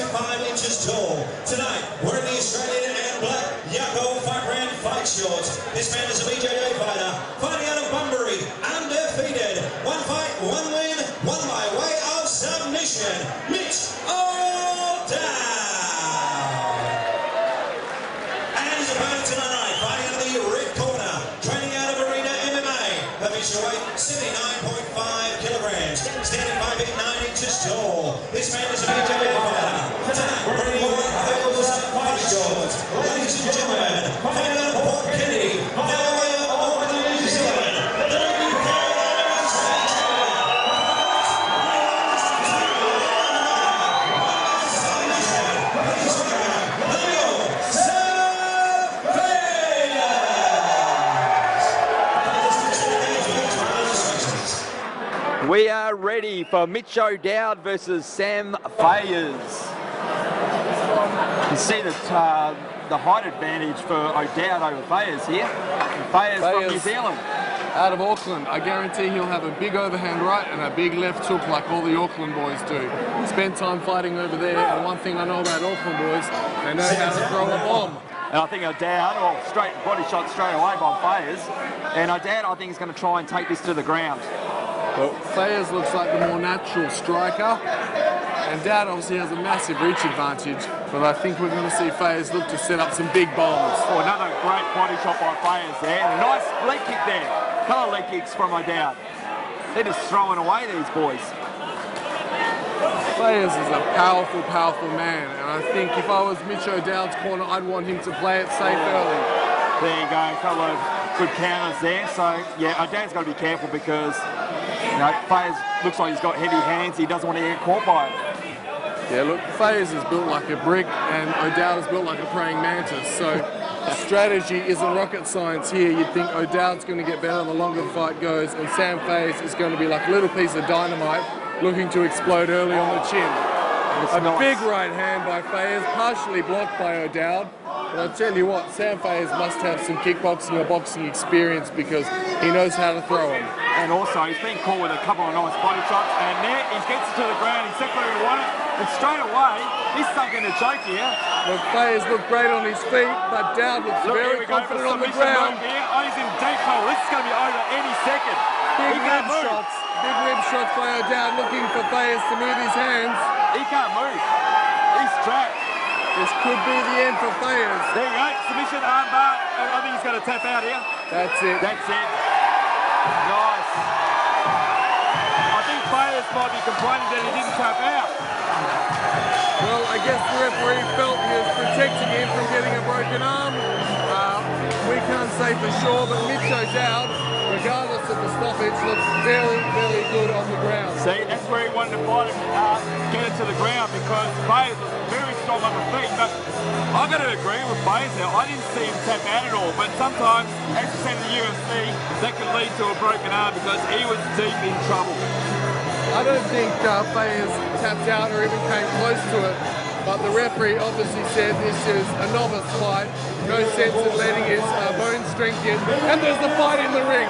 5 inches tall. Tonight, wearing the Australian and black Yako fight brand fight shorts. This man is a BJJ fighter, fighting out of Bunbury, undefeated. 1 fight, 1 win, 1 by way of submission. Mitch O'Dowd. And his opponent tonight, fighting out of the red corner, training out of Arena MMA. Official weight, 79.5 kilograms, standing 5 feet 9 inches tall. This man is a BJJ fighter. Tonight, wearing the fight shorts. Ladies and gentlemen, fighting out of Port Kennedy, Delaware, Auckland, New Zealand. We are ready for Mitch O'Dowd versus Sam Fayers. You see that the height advantage for O'Dowd over Fayers here. And Fayers from New Zealand. Out of Auckland, I guarantee he'll have a big overhand right and a big left hook like all the Auckland boys do. Spent time fighting over there, and one thing I know about Auckland boys, they know how to throw a bomb. And I think O'Dowd, straight body shot straight away by Fayers. And O'Dowd, I think, is going to try and take this to the ground. Well, Fayers looks like the more natural striker, and Dowd obviously has a massive reach advantage, but I think we're going to see Fayers look to set up some big bombs. Oh, another great body shot by Fayers there, and a nice leg kick there. A couple of leg kicks from O'Dowd. They're just throwing away these boys. Fayers is a powerful, powerful man, and I think if I was Mitch O'Dowd's corner, I'd want him to play it safe early. There you go, a couple of good counters there. So, yeah, O'Dowd's got to be careful because, you know, Fayers looks like he's got heavy hands. He doesn't want to get caught by it. Yeah, look, Fayers is built like a brick and O'Dowd is built like a praying mantis. So strategy isn't rocket science here. You'd think O'Dowd's going to get better the longer the fight goes, and Sam Fayers is going to be like a little piece of dynamite looking to explode early on the chin. A big right hand by Fayers, partially blocked by O'Dowd. But I'll tell you what, Sam Fayers must have some kickboxing or boxing experience because he knows how to throw them. And also, he's been caught with a couple of nice body shots, and there he gets it to the ground exactly where he wanted, and straight away, he's sunk in a choke here. Well, Fayers looked great on his feet, but Dowd looks very confident on the ground. Here. Oh, he's in deep hole. This is going to be over any second. Big rib shots by O'Dowd looking for Fayers to move his hands. He can't move. He's trapped. This could be the end for Fayers. There you go, submission armbar. I think he's going to tap out here. That's it. That's it. Nice. I think Fayers might be complaining that he didn't tap out. Well, I guess the referee felt he was protecting him from getting a broken arm. We can't say for sure, but Mitch O'Dowd, regardless of the stoppage, looks very, very good on the ground. See, that's where he wanted to fight him, get it to the ground, because Fayers was very strong on the feet. But I've got to agree with Fayers now. I didn't see him tap out at all, but sometimes, as you said in the UFC, that could lead to a broken arm because he was deep in trouble. I don't think Fayers tapped out or even came close to it, but the referee obviously said this is a novice fight, no sense in letting his bone strength in, and there's the fight in the ring.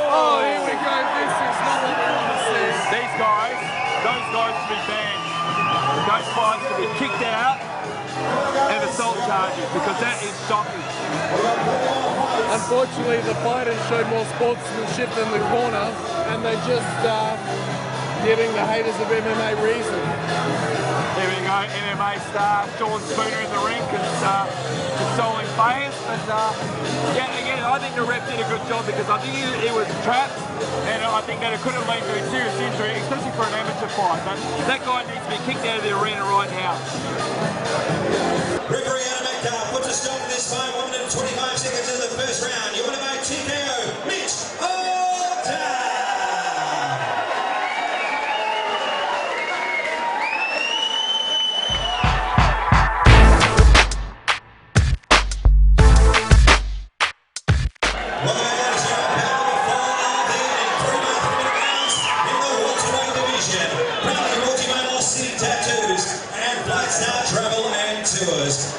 Oh, here we go, this is not what we want to see. These guys, those guys should be banned. Those fights should be kicked out and assault charges, because that is shocking. Unfortunately, the fighters showed more sportsmanship than the corner, and they just giving the haters of MMA reason. There we go, MMA star Sean Spooner in the ring, consoling Fayers. But yeah, again, I think the ref did a good job because I think he was trapped, and I think that it could have led to a serious injury, especially for an amateur fight. But that guy needs to be kicked out of the arena right now. Referee Adam Metcalf puts a stop to this fight, 1 minute and 25 seconds in the first round. You want to make TKO, Mitch O'Dowd.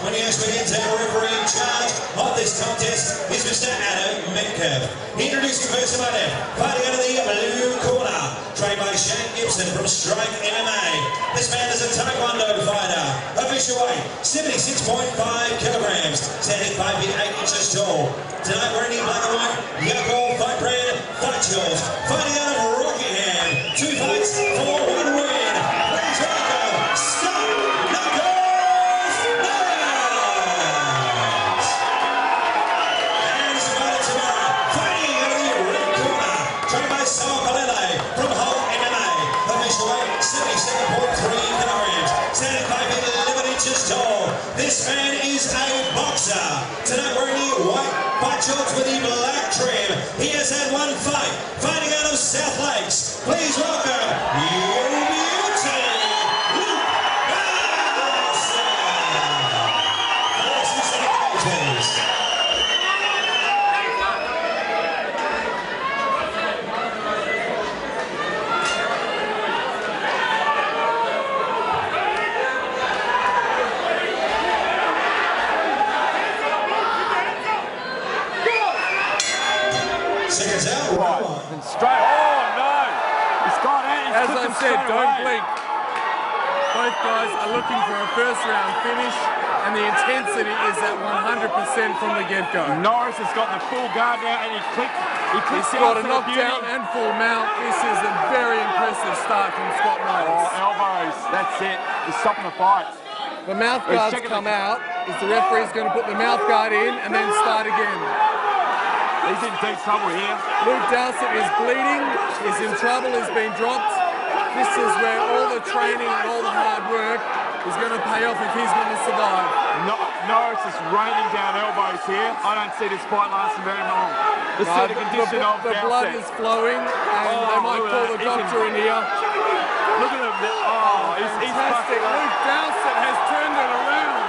When he has begins our referee in charge of this contest is Mr. Adam Metcalf. Introducing first to my left, fighting out of the blue corner, trained by Shane Gibson from Strike MMA. This man is a Taekwondo fighter, a official weight, 76.5 kilograms, standing 5 feet 8 inches tall. Tonight we're in black and white, Yoko fight brand, fight yours, fighting out of Rockingham. 2 fights for 1 win. Please welcome, Stewart, Knuckles, Norris. And his opponent tonight, fighting out of the red corner, trained by from Hight MMA, official weight 77.3 kilograms, standing 5 feet 11 inches tall. This man is a boxer. Tonight wearing the white fight shorts with the black trim. He has had 1 fight, fighting out of South Lakes. Please welcome your beauty, Luke Dallow. Seconds out. And straight. Oh no! He's got it. As I said, don't blink. Both guys are looking for a first round finish, and the intensity is at 100% from the get-go. Norris has got the full guard now, and he clicked. He's got a knockdown and full mount. This is a very impressive start from Scott Norris. Oh, elbows. That's it. He's stopping the fight. The mouth guards come out. Is the referee's going to put the mouth guard in and then start again? He's in deep trouble here. Luke Dowsett is bleeding, is in trouble, has been dropped. This is where all the training and all the hard work is going to pay off if he's going to survive. Norris is raining down elbows here. I don't see this fight lasting very long. Let's see the condition of the blood is flowing, and they might call the doctor in here. Look at him. Oh, he's fantastic. Luke Dowsett has turned it around,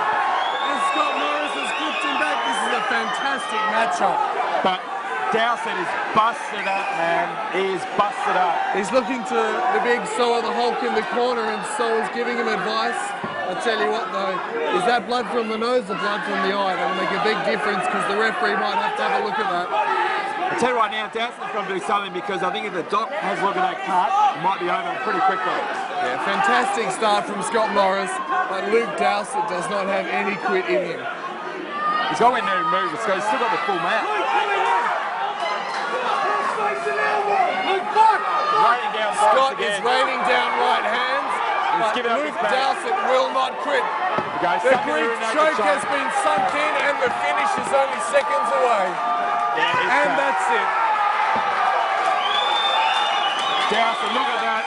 and Scott Norris has flipped him back. This is a fantastic matchup. But Dowsett is busted up, man. He is busted up. He's looking to the big Soa the Hulk in the corner, and Soa's giving him advice. I'll tell you what though, is that blood from the nose or blood from the eye? That'll make a big difference because the referee might have to have a look at that. I'll tell you right now, Dowsett's going to do something because I think if the doc has a look at that cut, it might be over pretty quickly. Yeah, fantastic start from Scott Norris, but Luke Dowsett does not have any quit in him. He's got in there and move. He's still got the full mount. Scott is raining down right hands, but Luke Dowsett will not quit. The Greek choke has been sunk in and the finish is only seconds away. And that's it. Dowsett, look at that.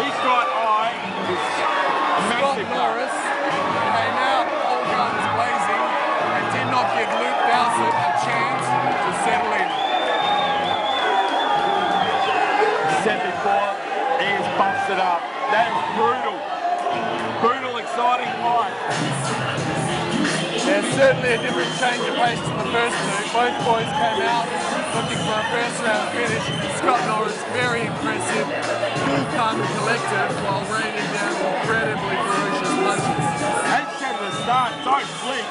He's got eye. Scott Norris came out, all guns blazing, and did not give Luke Dowsett a chance to settle in. Said before, he is busted up. That is brutal. Brutal, exciting fight. There's certainly a different change of pace to the first two. Both boys came out looking for a first round finish. Scott Norris, very impressive, cool, calm and collected while raining down incredibly ferocious punches. As said at the start, don't blink.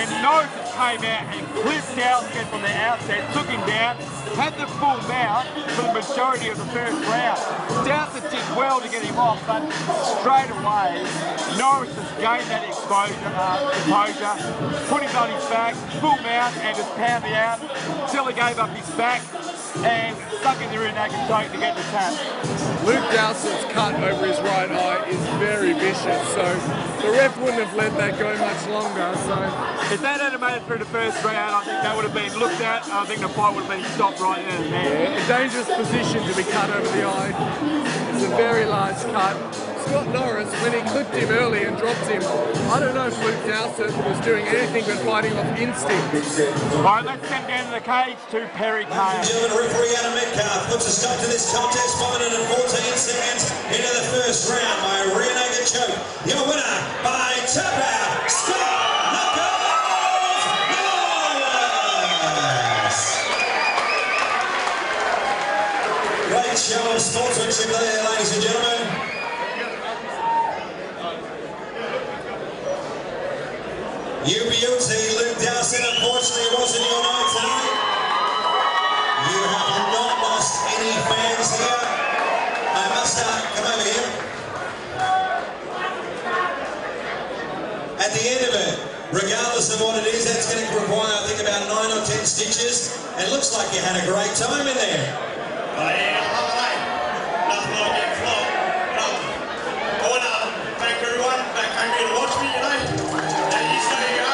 And Norris came out and clipped Dowsett from the outset, took him down, had the full mount for the majority of the first round. Dowsett did well to get him off, but straight away, Norris has gained that composure, put him on his back, full mount, and just pounded out until he gave up his back and stuck in the rear naked choke to get the tap. Luke Dowsett's cut over his right eye is very vicious, so the ref wouldn't have let that go much longer. So if that had made it through the first round, I think that would have been looked at. I think the fight would have been stopped right then and there. Yeah, a dangerous position to be cut over the eye. It's a very large cut. Scott Norris, when he clipped him early and dropped him, I don't know if Luke Dowsett was doing anything but fighting off instinct. All right, let's send down to the cage to Perry Kale. Gentlemen, referee Adam Metcalf puts a stop to this contest, 5 minutes and 14 seconds into the first round by rear naked choke. Your winner by tap out, Scott Norris. Great show of sportsmanship there, ladies and gentlemen. You beauty, Luke Dowsett, unfortunately wasn't your night tonight. You have not lost any fans here. I must come over here. end of it. Regardless of what it is, that's going to require, I think, about 9 or 10 stitches. It looks like you had a great time in there. Oh yeah, I love it. Nothing like getting flogged. I want to thank everyone that came here to watch me, you know. And you stay here.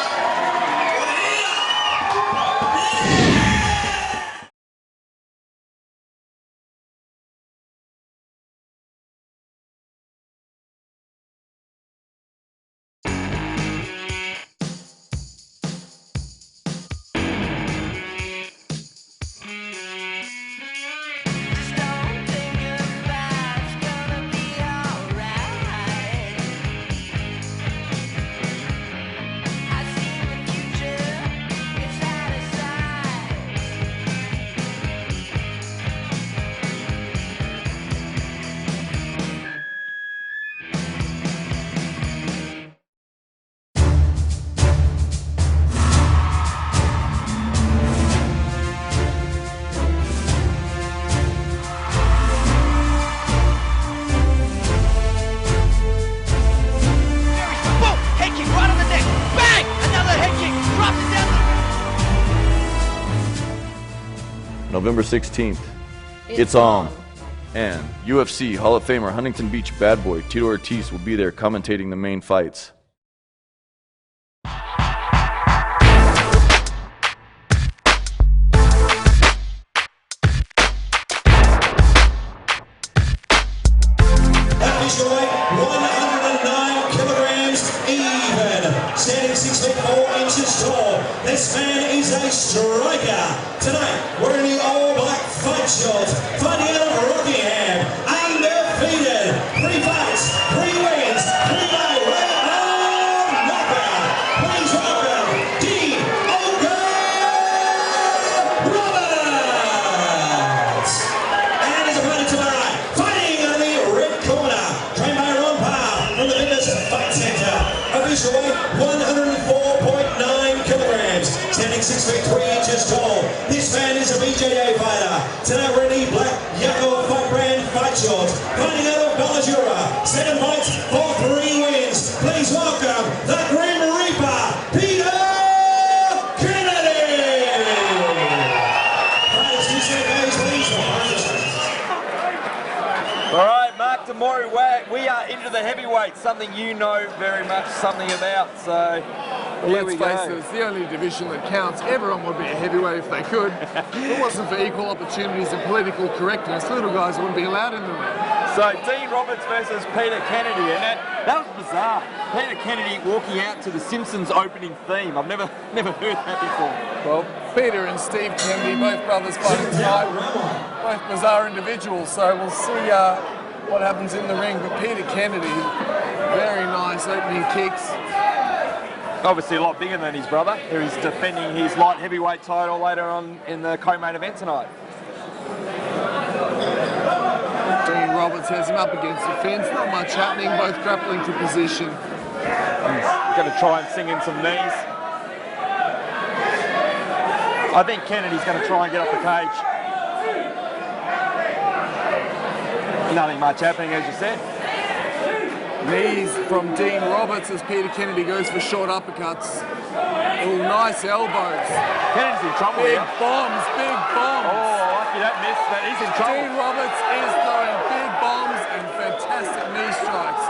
November 16th, it's on. And UFC Hall of Famer Huntington Beach bad boy Tito Ortiz will be there commentating the main fights. Official weight 109 kilograms even, standing 6 feet 4 inches tall. This man is a striker. Tonight, we're in the all-black fight shorts, fighting out of Rockingham, undefeated. 3 fights, 3 wins, 3 by way of knockout. Please welcome D.O.K. Roberts. And his opponent to my right, fighting out of the red corner, trained by Ron Powell from the Fitness Fight Center. Official weight 104.9 kilograms, standing 6 feet 3 inches tall. This man is a BJJ fighter. Tonight we're in the black Yakov fight brand fight shorts, fighting out of Ballajura. 7 fights for 3 wins. Please welcome the Grim Reaper, Peter Kennedy. Fighters, 2 seconds, please. All right, Mark Tamori, we are into the heavyweight, something you know very much something about. So here Let's we face go. it, it's the only division that counts. Everyone would be a heavyweight if they could. If it wasn't for equal opportunities and political correctness, little guys wouldn't be allowed in the ring. So Dean Roberts versus Peter Kennedy, and that was bizarre. Peter Kennedy walking out to the Simpsons opening theme. I've never heard that before. Well, Peter and Steve Kennedy, both brothers fighting tonight, both bizarre individuals, so we'll see what happens in the ring. But Peter Kennedy, very nice opening kicks. Obviously a lot bigger than his brother, who is defending his light heavyweight title later on in the co-main event tonight. Dean Roberts has him up against the fence, not much happening, both grappling to position. He's going to try and sing in some knees. I think Kennedy's going to try and get off the cage. Nothing much happening, as you said. Knees from Dean Roberts as Peter Kennedy goes for short uppercuts. Oh, nice elbows. Kennedy's in trouble Big here. bombs, big bombs. Oh, lucky that missed, but he's in trouble. Dean Roberts is throwing big bombs and fantastic knee strikes.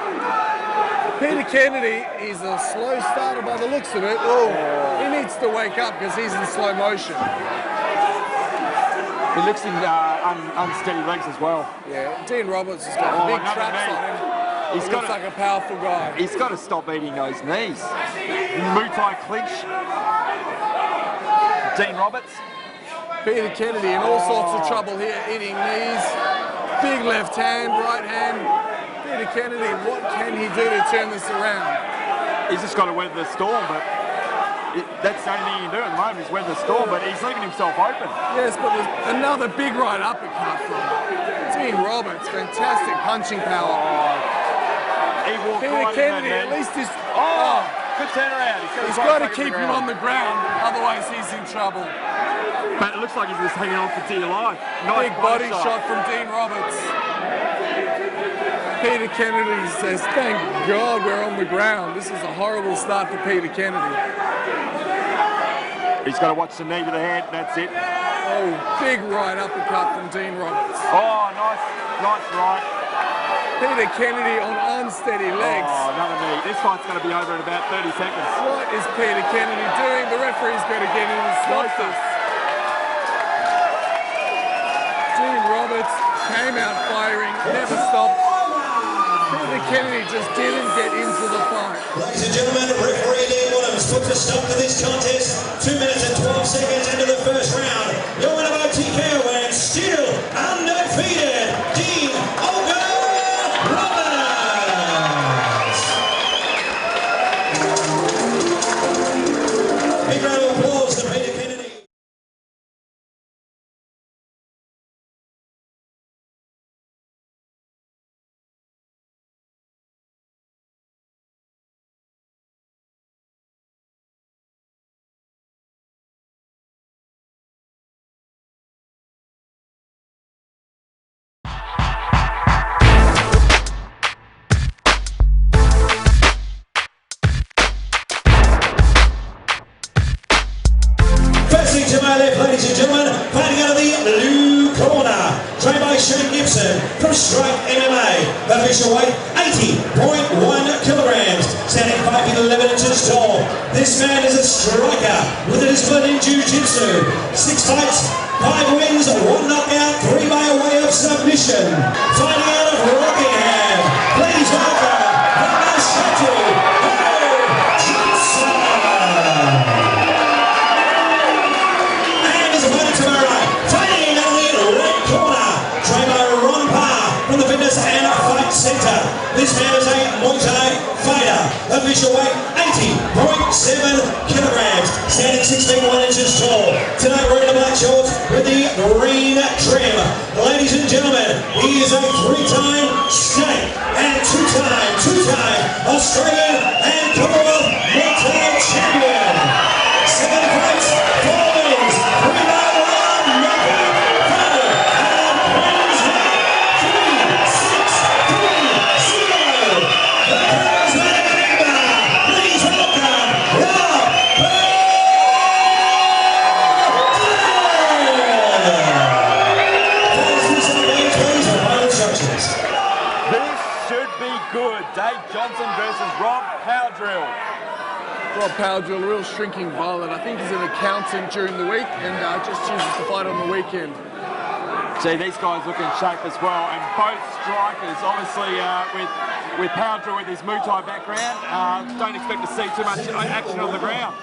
Peter Kennedy is a slow starter by the looks of it. Oh, he needs to wake up because he's in slow motion. He looks in unsteady legs as well. Yeah, Dean Roberts has got big another traps knee. on him. He's He got looks like a powerful guy. He's got to stop eating those knees. Muay Thai clinch. Dean Roberts. Peter Kennedy in all sorts of trouble here, eating knees. Big left hand, right hand. Peter Kennedy, what can he do to turn this around? He's just got to weather the storm, but that's the only thing he can do at the moment is weather the storm, but he's leaving himself open. Yes, but there's another big right uppercut from Dean Roberts. Fantastic punching power. He walked Peter right Kennedy, in at least is... good turnaround. He's got to keep him on the ground, otherwise he's in trouble. But it looks like he's just hanging on for dear life. Nice Big body shot from Dean Roberts. Peter Kennedy says, thank God we're on the ground. This is a horrible start for Peter Kennedy. He's got to watch the knee to the head, that's it. Oh, big right uppercut from Dean Roberts. Oh, nice right. Peter Kennedy on unsteady legs. Oh, another knee. This fight's going to be over in about 30 seconds. What is Peter Kennedy doing? The referee's got to get in and stop this. Dean Roberts came out firing, never stopped. Peter Kennedy just didn't get into the fight. Ladies and gentlemen, referee Dean Williams puts a stop to this contest. 2 minutes and 12 seconds into the first round. Your winner by TKO and still undefeated, Dean Roberts. Big round of applause to Peter Kennedy. To my left, ladies and gentlemen, fighting out of the blue corner, trained by Shane Gibson from Strike MMA, official weight 80.1 kilograms, standing 5 feet 11 inches tall. This man is a striker with a discipline in jiu-jitsu. 6 fights, 5 wins, 1 knockout, 3 by way of submission. Fighting out of Rockingham, please welcome Center. This man is a Muay Thai fighter. Official weight 80.7 kilograms. Standing 6 feet 1 inches tall. Tonight we're in the black shorts with the green trim. Ladies and gentlemen, he is a 3-time state and 2-time Australian and Commonwealth Muay Thai champion. 7 fights, 4 wins, 3 by round knockout. Rob Powdrill, a real shrinking violent. I think he's an accountant during the week and just chooses to fight on the weekend. See, these guys look in shape as well, and both strikers, obviously with Powdrill with his Muay Thai background, don't expect to see too much action on the ground.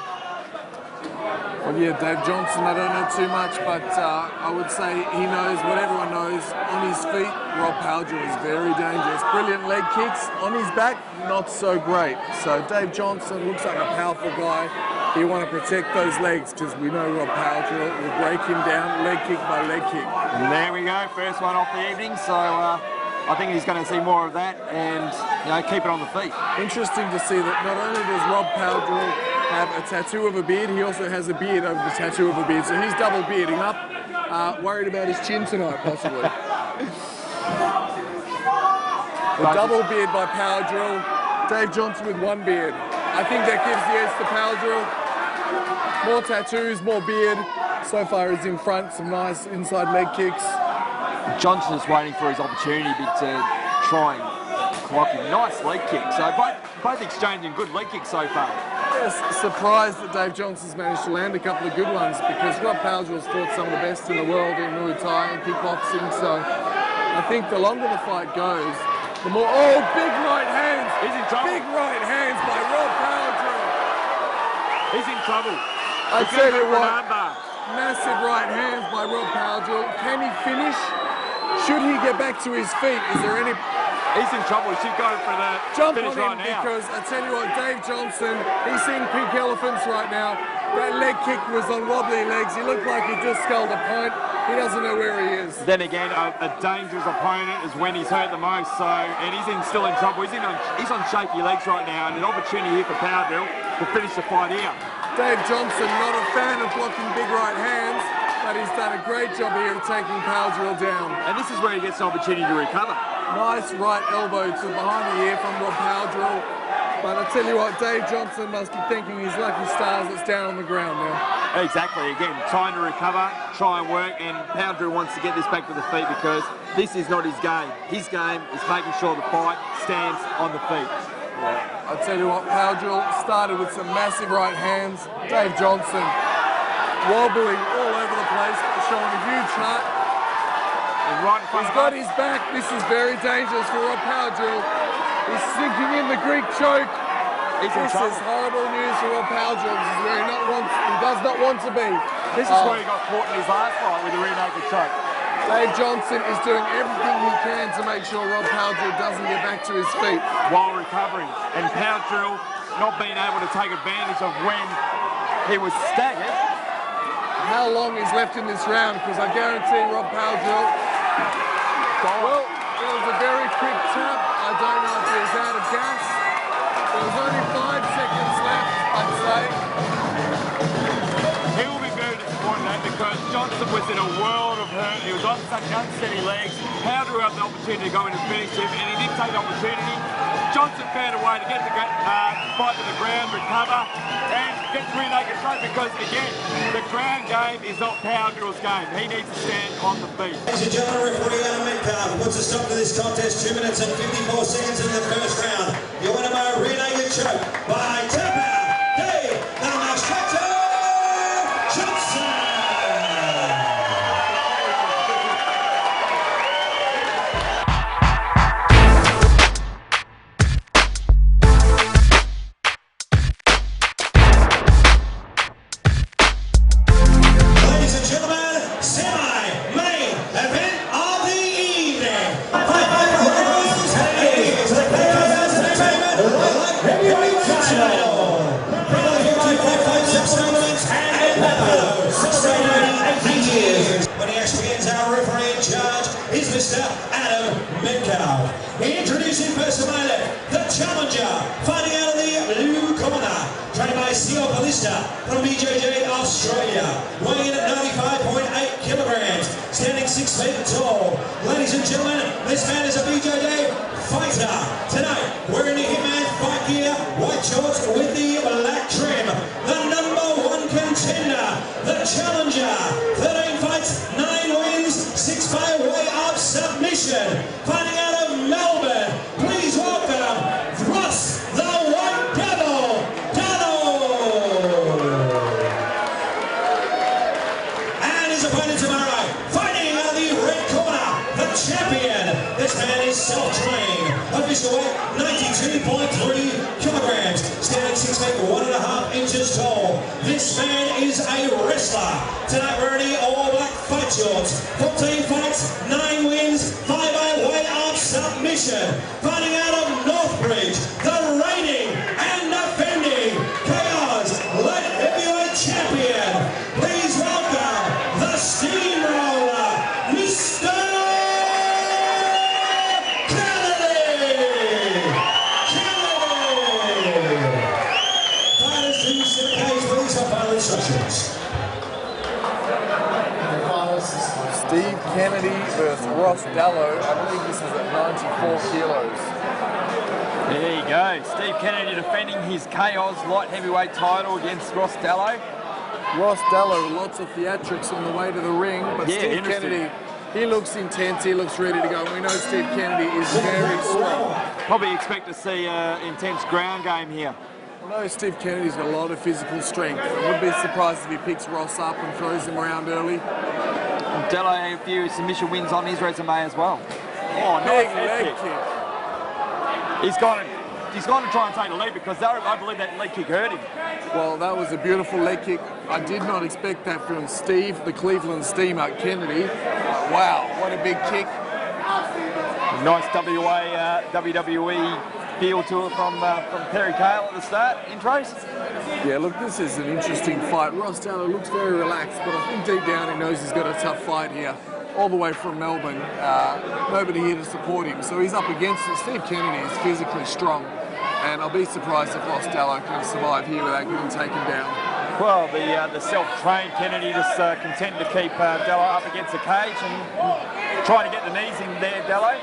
Well, yeah, Dave Johnson, I don't know too much, but I would say he knows what everyone knows. On his feet, Rob Powdrill is very dangerous. Brilliant leg kicks. On his back, not so great. So Dave Johnson looks like a powerful guy. You want to protect those legs because we know Rob Powdrill will break him down leg kick by leg kick. And there we go, first one off the evening. So I think he's going to see more of that and keep it on the feet. Interesting to see that not only does Rob Powdrill have a tattoo of a beard, he also has a beard over the tattoo of a beard. So he's double bearding up. Worried about his chin tonight, possibly. A double beard by Powdrill. Dave Johnson with 1 beard. I think that gives the edge to Powdrill. More tattoos, more beard. So far he's in front, some nice inside leg kicks. Johnson is waiting for his opportunity to try and clock him. Nice leg kick. So both exchanging good leg kicks so far. Yes, surprised that Dave Johnson's managed to land a couple of good ones because Rob Powdrill's fought some of the best in the world in Muay Thai and kickboxing. So I think the longer the fight goes, the more... Oh, big right hands! He's in trouble. Big right hands by Rob Powdrill. He's in trouble. I tell you what, massive right hands by Rob Powdrill. Can he finish? Should he get back to his feet? Is there any... He's in trouble. He should go for the finish right now. Because I tell you what, Dave Johnson, he's seeing pink elephants right now. That leg kick was on wobbly legs. He looked like he just sculled a pint. He doesn't know where he is. Then again, a dangerous opponent is when he's hurt the most. So, and he's still in trouble. He's on shaky legs right now, and an opportunity here for Powdrill to finish the fight here. Dave Johnson, not a fan of blocking big right hands, but he's done a great job here of taking Powdrill down. And this is where he gets an opportunity to recover. Nice right elbow to behind the ear from Rob Powdrill. But I tell you what, Dave Johnson must be thanking his lucky stars that's down on the ground now. Exactly. Again, trying to recover, try and work, and Powdrill wants to get this back to the feet because this is not his game. His game is making sure the fight stands on the feet. Yeah. I tell you what, Powdrill started with some massive right hands. Dave Johnson wobbling all over the place, showing a huge heart. Right in front He's got his back. This is very dangerous for Rob Powdrill. He's sinking in the Greek choke. This is horrible news for Rob Powdrill. This is where he does not want to be. This is where he got caught in his last fight with a rear naked choke. Dave Johnson is doing everything he can to make sure Rob Powdrill doesn't get back to his feet. While recovering. And Powdrill not being able to take advantage of when he was staggered. How long is left in this round? Because I guarantee Rob Powdrill... Well, it was a very quick tap. I don't know if he was out of gas. There was only 5 seconds left, I'd say. He will be very disappointed at because Johnson was in a world of hurt. He was on such unsteady legs. Powdrill had the opportunity to go in and finish him, and he did take the opportunity. Johnson found a way to get the fight to the ground, recover, and get the rear naked choke because, again, the ground game is not Powdrill's game. He needs to stand on the feet. Ladies and gentlemen, referee Adam Metcalf puts a stop to this contest. 2 minutes and 54 seconds in the first round. Your winner by rear naked choke by Tampa Dave the Master Johnson. Introducing first to my left, the challenger, fighting out of the blue corner, trained by Stewart from BJJ Australia, weighing in at 95.8 kilograms, standing 6 feet tall. Ladies and gentlemen, this man is a BJJ fighter. Tonight, wearing the Hitman fight gear, white shorts with the black trim, the #1 contender, the challenger, 13 fights, 9 wins, 6 by way of submission, fighting out of Melbourne. Please welcome Ross the White Devil Dallow. And his opponent to my right, fighting out of the red corner, the champion. This man is self-trained, official weight 92.3 kilograms, standing 6 feet 1.5 inches tall. This man is a wrestler. Tonight we're in the all-black fight shorts, 14 fights, 9 wins, 5 by way of submission. Fighting out of Northbridge, the reigning and defending Chaos Light Heavyweight Champion. Please welcome the Steamroller, Mr. Steve Kennedy versus Ross Dallow. I believe this is at 94 kilos. There you go. Steve Kennedy defending his Chaos Light Heavyweight title against Ross Dallow. Ross Dallow, lots of theatrics on the way to the ring, but yeah, Steve Kennedy, he looks intense, he looks ready to go. We know Steve Kennedy is very strong. Probably expect to see an intense ground game here. I know Steve Kennedy's got a lot of physical strength. I wouldn't be surprised if he picks Ross up and throws him around early. Dallow had a few submission wins on his resume as well. Oh, Big nice leg kick. kick. He's gone to try and take the lead because I believe that leg kick hurt him. Well, that was a beautiful leg kick. I did not expect that from Steve, the Cleveland Steamer, Kennedy. Wow, what a big kick. Nice WWE feel to it from Perry Cale at the start, intros. Yeah, look, this is an interesting fight. Ross Dallow looks very relaxed, but I think deep down he knows he's got a tough fight here. All the way from Melbourne, nobody here to support him, so he's up against it. Steve Kennedy is physically strong, and I'll be surprised if Ross Dallow can survive here without getting taken down. Well, the self-trained Kennedy just content to keep Dallow up against the cage and trying to get the knees in there, Dallow.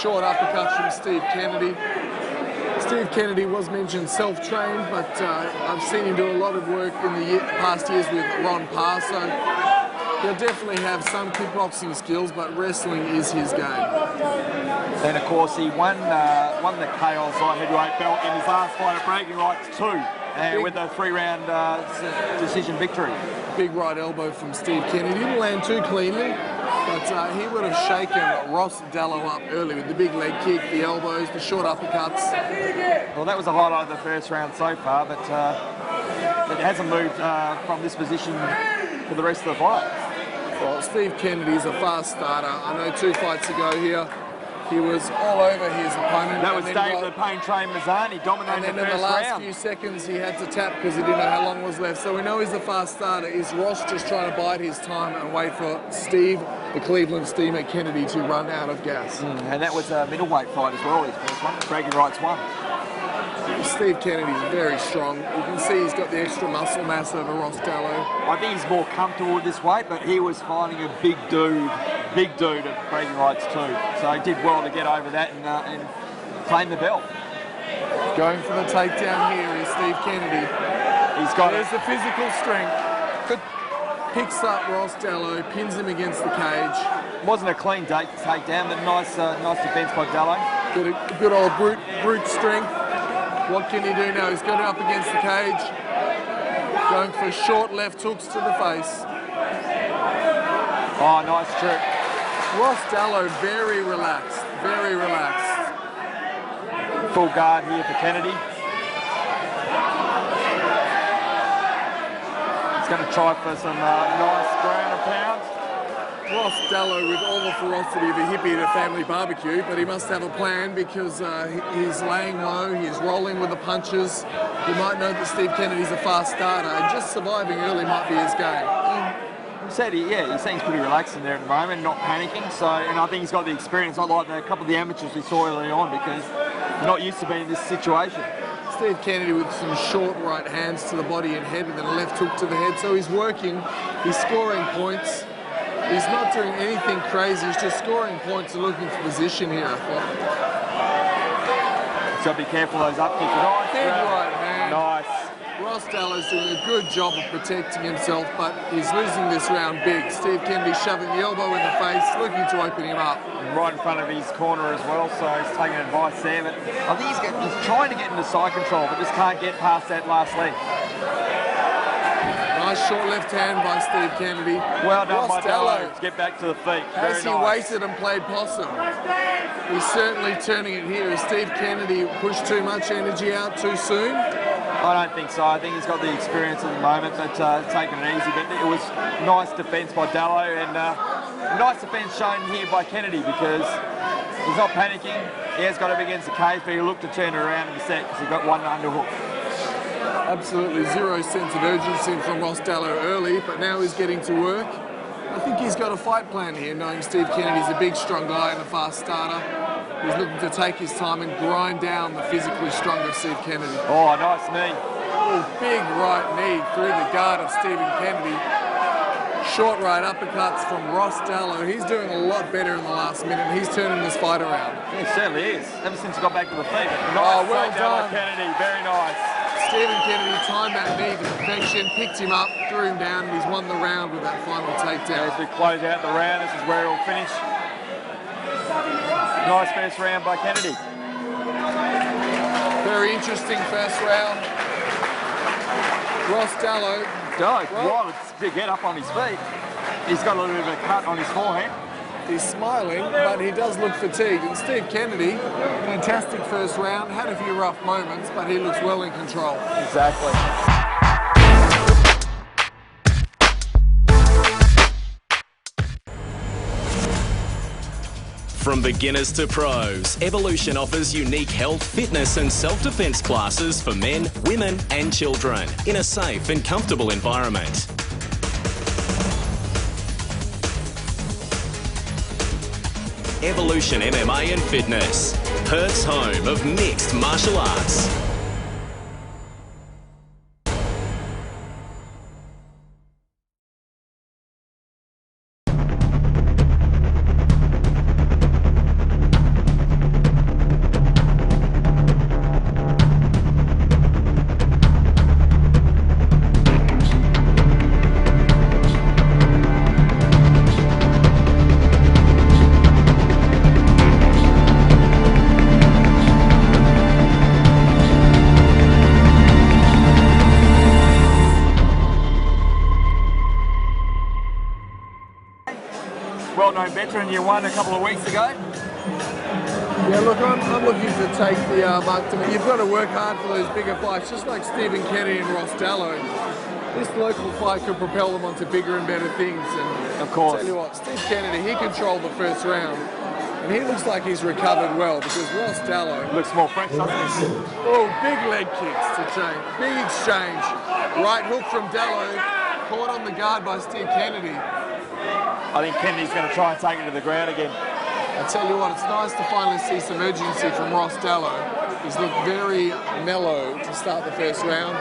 Short uppercut from Steve Kennedy. Steve Kennedy was mentioned self-trained, but I've seen him do a lot of work in the past years with Ron Parr, so he'll definitely have some kickboxing skills, but wrestling is his game. Then, of course, he won the Chaos Light Heavyweight belt in his last fight at Bragging Rights 2, with a 3-round decision victory. Big right elbow from Steve Kennedy. Didn't land too cleanly, but he would have shaken Ross Dallow up early with the big leg kick, the elbows, the short uppercuts. Well, that was the highlight of the first round so far, but it hasn't moved from this position for the rest of the fight. Well, Steve Kennedy's a fast starter. I know 2 fights ago here, he was all over his opponent. That was Dave the Pain Train Mazzani, dominated and then the in first the last round. few seconds he had to tap because he didn't know how long was left. So we know he's a fast starter. Is Ross just trying to bide his time and wait for Steve, the Cleveland Steamer Kennedy, to run out of gas? And that was a middleweight fight as well, his first one. Bragging Rights 1. Steve Kennedy's very strong. You can see he's got the extra muscle mass over Ross Dallow. I think he's more comfortable with this weight, but he was finding a big dude at Bragging Rights 2. So he did well to get over that and claim the belt. Going for the takedown here is Steve Kennedy. There's the physical strength. Picks up Ross Dallow, pins him against the cage. Wasn't a clean takedown, but nice defence by Dallow. Good old brute strength. What can he do now? He's got it up against the cage. Going for short left hooks to the face. Oh, nice trick. Ross Dallow very relaxed, very relaxed. Full guard here for Kennedy. He's going to try for some nice ground and pound. Ross Dallow with all the ferocity of a hippie at a family barbecue, but he must have a plan because he's laying low, he's rolling with the punches. You might know that Steve Kennedy's a fast starter, and just surviving early might be his game. He seems pretty relaxed in there at the moment, not panicking. So, and I think he's got the experience, not like a couple of the amateurs we saw early on, because they're not used to being in this situation. Steve Kennedy with some short right hands to the body and head, and then a left hook to the head. So he's working, he's scoring points. He's not doing anything crazy, he's just scoring points and looking for position here, I thought. So be careful those up kicks. Nice. Big right hand. Nice. Ross Dallow's doing a good job of protecting himself, but he's losing this round big. Steve Kennedy shoving the elbow in the face, looking to open him up. Right in front of his corner as well, so he's taking advice there. But I think he's trying to get into side control, but just can't get past that last leg. Nice short left hand by Steve Kennedy. Well done by Dallow. to get back to the feet. As he waited and played possum. He's certainly turning it here. Has Steve Kennedy pushed too much energy out too soon? I don't think so. I think he's got the experience at the moment, but taking it easy. But it was nice defence by Dallow, and nice defence shown here by Kennedy because he's not panicking. He has got him against the cage, but he looked to turn it around in the set because he got one underhook. Absolutely zero sense of urgency from Ross Dallow early, but now he's getting to work. I think he's got a fight plan here, knowing Steve Kennedy's a big, strong guy and a fast starter. He's looking to take his time and grind down the physically stronger Steve Kennedy. Oh, nice knee. Oh, big right knee through the guard of Stephen Kennedy. Short right uppercuts from Ross Dallow. He's doing a lot better in the last minute. He's turning this fight around. He certainly is, ever since he got back to the feet. Nice well done. Kennedy, very nice. Stephen Kennedy timed that knee to perfection, picked him up, threw him down, and he's won the round with that final takedown. As we close out the round, this is where it'll finish. Nice first round by Kennedy. Very interesting first round. Ross Dallow. Well, to get up on his feet. He's got a little bit of a cut on his forehead. He's smiling, but he does look fatigued. And Steve Kennedy, fantastic first round, had a few rough moments, but he looks well in control. Exactly. From beginners to pros, Evolution offers unique health, fitness and self-defense classes for men, women and children in a safe and comfortable environment. Evolution MMA and Fitness, Perth's home of mixed martial arts. well-known veteran you won a couple of weeks ago. Yeah, look, I'm looking to take the mark to me. You've got to work hard for those bigger fights, just like Stephen Kennedy and Ross Dallow. This local fight could propel them onto bigger and better things. And of course. I'll tell you what, Steve Kennedy, he controlled the first round. And he looks like he's recovered well because Ross Dallow looks more fresh, doesn't he? Oh, big leg kicks to change. Big exchange. Right hook from Dallow, caught on the guard by Steve Kennedy. I think Kennedy's going to try and take it to the ground again. I tell you what, it's nice to finally see some urgency from Ross Dallow. He's looked very mellow to start the first round.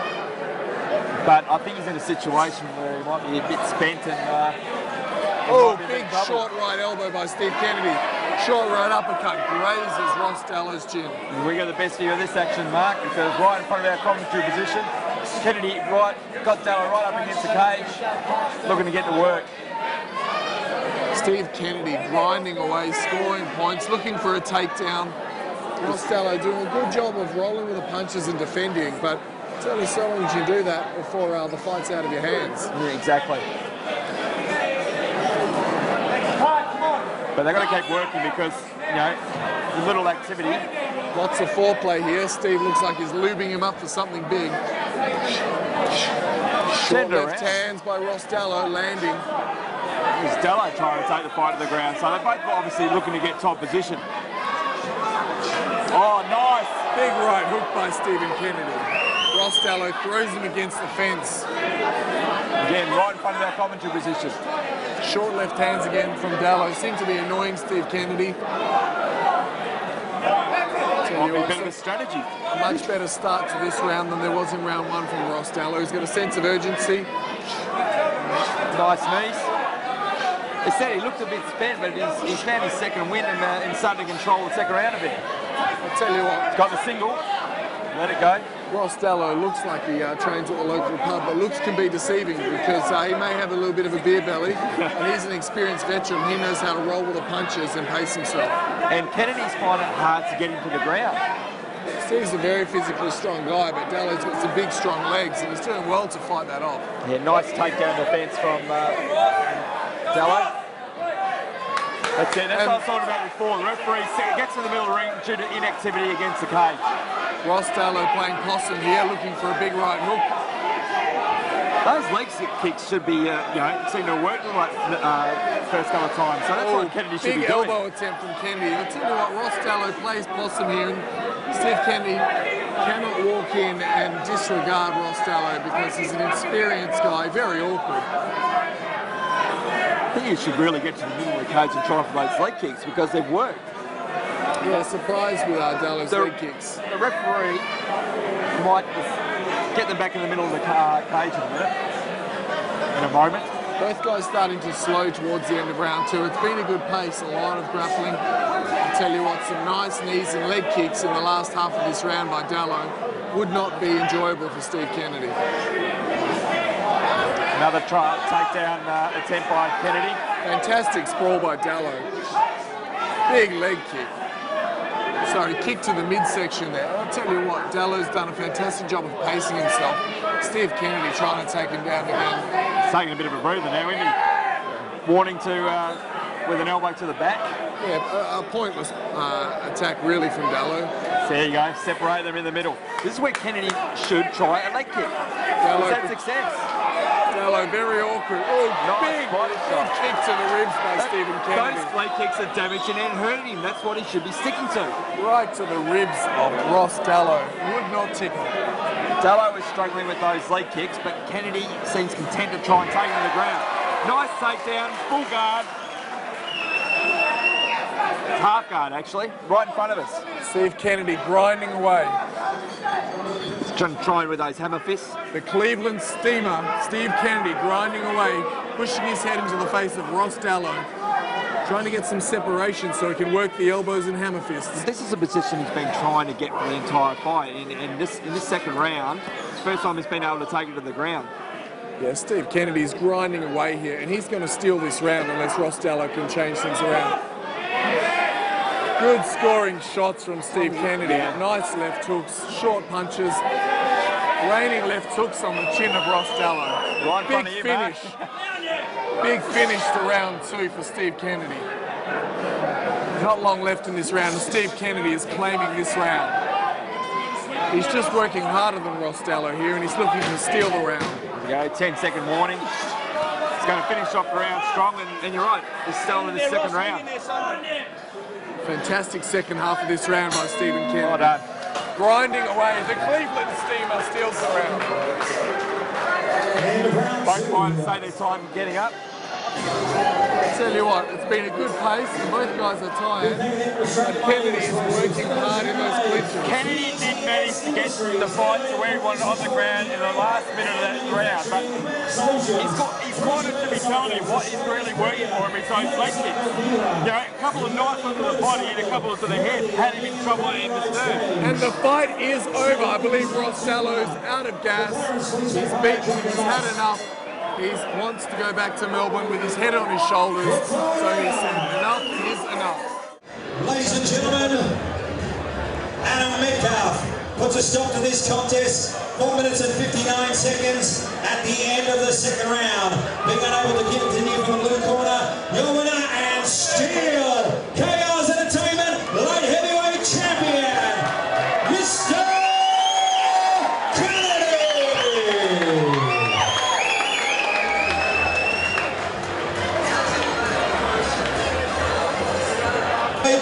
But I think he's in a situation where he might be a bit spent and... big short right elbow by Steve Kennedy. Short right uppercut grazes Ross Dallow's chin. We got the best view of this action, Mark, because right in front of our commentary position, Kennedy got Dallow right up against the cage, looking to get to work. Steve Kennedy grinding away, scoring points, looking for a takedown. Ross Dallow doing a good job of rolling with the punches and defending, but it's only so long as you do that before the fight's out of your hands. Yeah, exactly. But they've got to keep working because, you know, the little activity. Lots of foreplay here. Steve looks like he's lubing him up for something big. Short left hands by Ross Dallow landing. It's Dallow trying to take the fight to the ground, so they're both obviously looking to get top position. Oh, nice! Big right hook by Stephen Kennedy. Ross Dallow throws him against the fence. Again, right in front of our commentary position. Short left hands again from Dallow. Seemed to be annoying Steve Kennedy. Might be a bit of a strategy. A much better start to this round than there was in round one from Ross Dallow. He's got a sense of urgency. Nice knees. They said he looked a bit spent, but he's found his second win and started to control the second round a bit. I'll tell you what. He's got the single. Let it go. Ross Dallow looks like he trains at the local pub, but looks can be deceiving because he may have a little bit of a beer belly, and he's an experienced veteran. He knows how to roll with the punches and pace himself. And Kennedy's finding it hard to get him to the ground. Steve's a very physically strong guy, but Dallow's got some big, strong legs, and he's doing well to fight that off. Yeah, nice takedown defence from Dallow. That's it. That's what I was talking about before. The referee gets in the middle of the ring due to inactivity against the cage. Ross Dallow playing possum here, looking for a big right hook. Those leg kicks should be, seem to have worked like first couple of times. So that's what Kennedy should be doing. Big elbow attempt from Kennedy. I'll tell you what, Ross Dallow plays possum here, and Steve Kennedy cannot walk in and disregard Ross Dallow because he's an experienced guy, very awkward. I think he should really get to the middle of the cage and try for those leg kicks because they've worked. Yeah, surprised with Dallow's leg kicks. The referee might get them back in the middle of the cage in a moment. Both guys starting to slow towards the end of round two. It's been a good pace, a lot of grappling. I'll tell you what, some nice knees and leg kicks in the last half of this round by Dallow would not be enjoyable for Steve Kennedy. Another takedown attempt by Kennedy. Fantastic sprawl by Dallow. Big leg kick. Sorry, kick to the midsection there. I'll tell you what, Dallow's done a fantastic job of pacing himself. Steve Kennedy trying to take him down again. He's taking a bit of a breather now, isn't he? Warning to, with an elbow to the back. Yeah, a pointless attack really from Dallow. So there you go, separate them in the middle. This is where Kennedy should try a leg kick. Dallow, is that success? Dallow very awkward. Oh, nice big kick to the ribs by Stephen Kennedy. Those leg kicks are damaging and hurting him. That's what he should be sticking to. Right to the ribs of Ross Dallow. Would not tickle. Dallow is struggling with those leg kicks, but Kennedy seems content to try and take him to the ground. Nice takedown, full guard. Half guard, actually, right in front of us. Steve Kennedy grinding away. Trying with those hammer fists. The Cleveland Steamer, Steve Kennedy, grinding away, pushing his head into the face of Ross Dallow, trying to get some separation so he can work the elbows and hammer fists. This is a position he's been trying to get for the entire fight. In this second round, first time he's been able to take it to the ground. Yeah, Steve Kennedy's grinding away here, and he's going to steal this round unless Ross Dallow can change things around. Good scoring shots from Steve Kennedy. Nice left hooks, short punches, raining left hooks on the chin of Ross Dallow. Right in front of you, finish. Big finish to round 2 for Steve Kennedy. Not long left in this round, and Steve Kennedy is claiming this round. He's just working harder than Ross Dallow here, and he's looking to steal the round. There we go, 10-second warning. He's going to finish off the round strong, and you're right, he's still in the second round. Fantastic second half of this round by Stephen Kennedy. Well done. Grinding away, the Cleveland Steamer steals the round. Both fighters say their time getting up. I tell you what, it's been a good pace, and both guys are tired. And Kennedy is working hard in those clinches. Kennedy did manage to get the fight to where he wanted on the ground in the last minute of that round, but he's cornered to be telling you what is really working for him is those leg kicks. You know, a couple of knives to the body and a couple to the head had him in trouble in the stern. And the fight is over. I believe Ross Dallow's out of gas. He's beaten, he's had enough. He wants to go back to Melbourne with his head on his shoulders. So he said, enough is enough. Ladies and gentlemen, Adam Metcalf puts a stop to this contest. 4 minutes and 59 seconds at the end of the second round. Being unable to continue from the blue corner, your winner and still Chaos Entertainment Light Heavyweight Champion, Mr.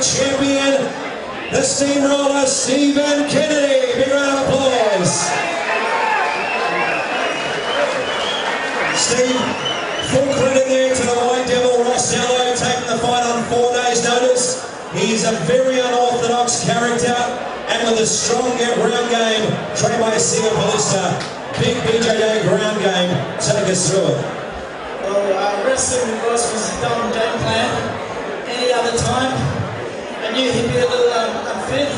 Champion, the steamroller, Stephen Kennedy. Big round of applause. Steve, full credit there to the White Devil, Ross Dallow, taking the fight on 4 days' notice. He's a very unorthodox character, and with a strong ground game, trained by Singer Ballista. Big BJJ ground game. Take us through it. Well, wrestling with Ross was a dumb game plan. Any other time, I knew he'd be a little unfit,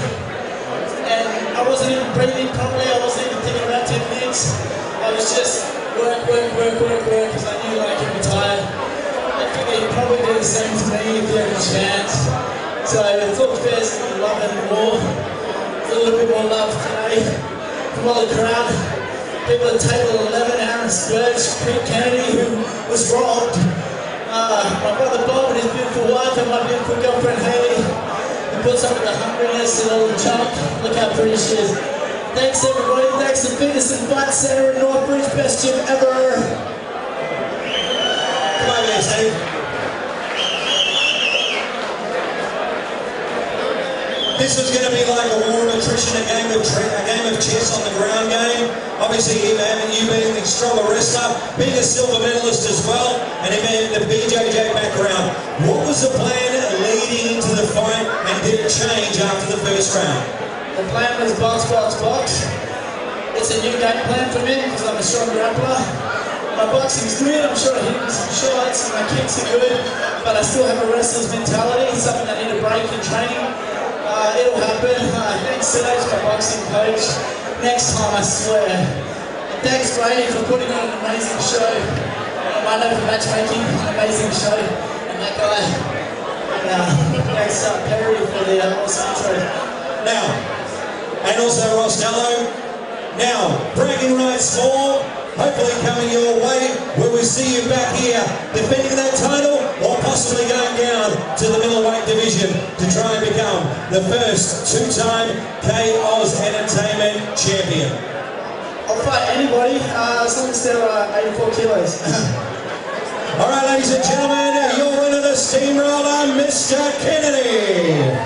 and I wasn't even breathing properly, I wasn't even thinking about techniques. I was just work, because I knew like he'd be tired. I figured he'd probably do the same to me if he had a chance. So I thought fairs and love and more. A little bit more love today from all the crowd. People at table 11, Aaron Spurge, Pete Kennedy, who was robbed. My brother Bob and his beautiful wife and my beautiful girlfriend Haley. He puts up with the hungriness and all the junk. Look how pretty she is. Thanks everybody, thanks to Fitness and Fight Center in Northbridge, best gym ever. Come on, guys, Steve. This was going to be like a war of attrition, a game of chess on the ground game. Obviously, you being a stronger wrestler, being a silver medalist as well, and him in the BJJ background. What was the plan leading into the fight, and did it change after the first round? The plan was box. It's a new game plan for me because I'm a strong grappler. My boxing's good, I'm sure I'm hitting some shots, and my kicks are good, but I still have a wrestler's mentality, something I need to break in training. It'll happen. Thanks today to my boxing coach. Next time, I swear. And thanks Grady for putting on an amazing show. I know for matchmaking, an amazing show. And that guy. And thanks Perry for the awesome intro. Now, and also Ross Dallow. Now, bragging rights for, hopefully coming your way, when we see you back here defending that title, or possibly going down to the middleweight division to try and become the first two-time K-Oz Entertainment champion. I'll fight anybody as long as they're 84 kilos. All right, ladies and gentlemen, your winner, the steamroller, Mr. Kennedy.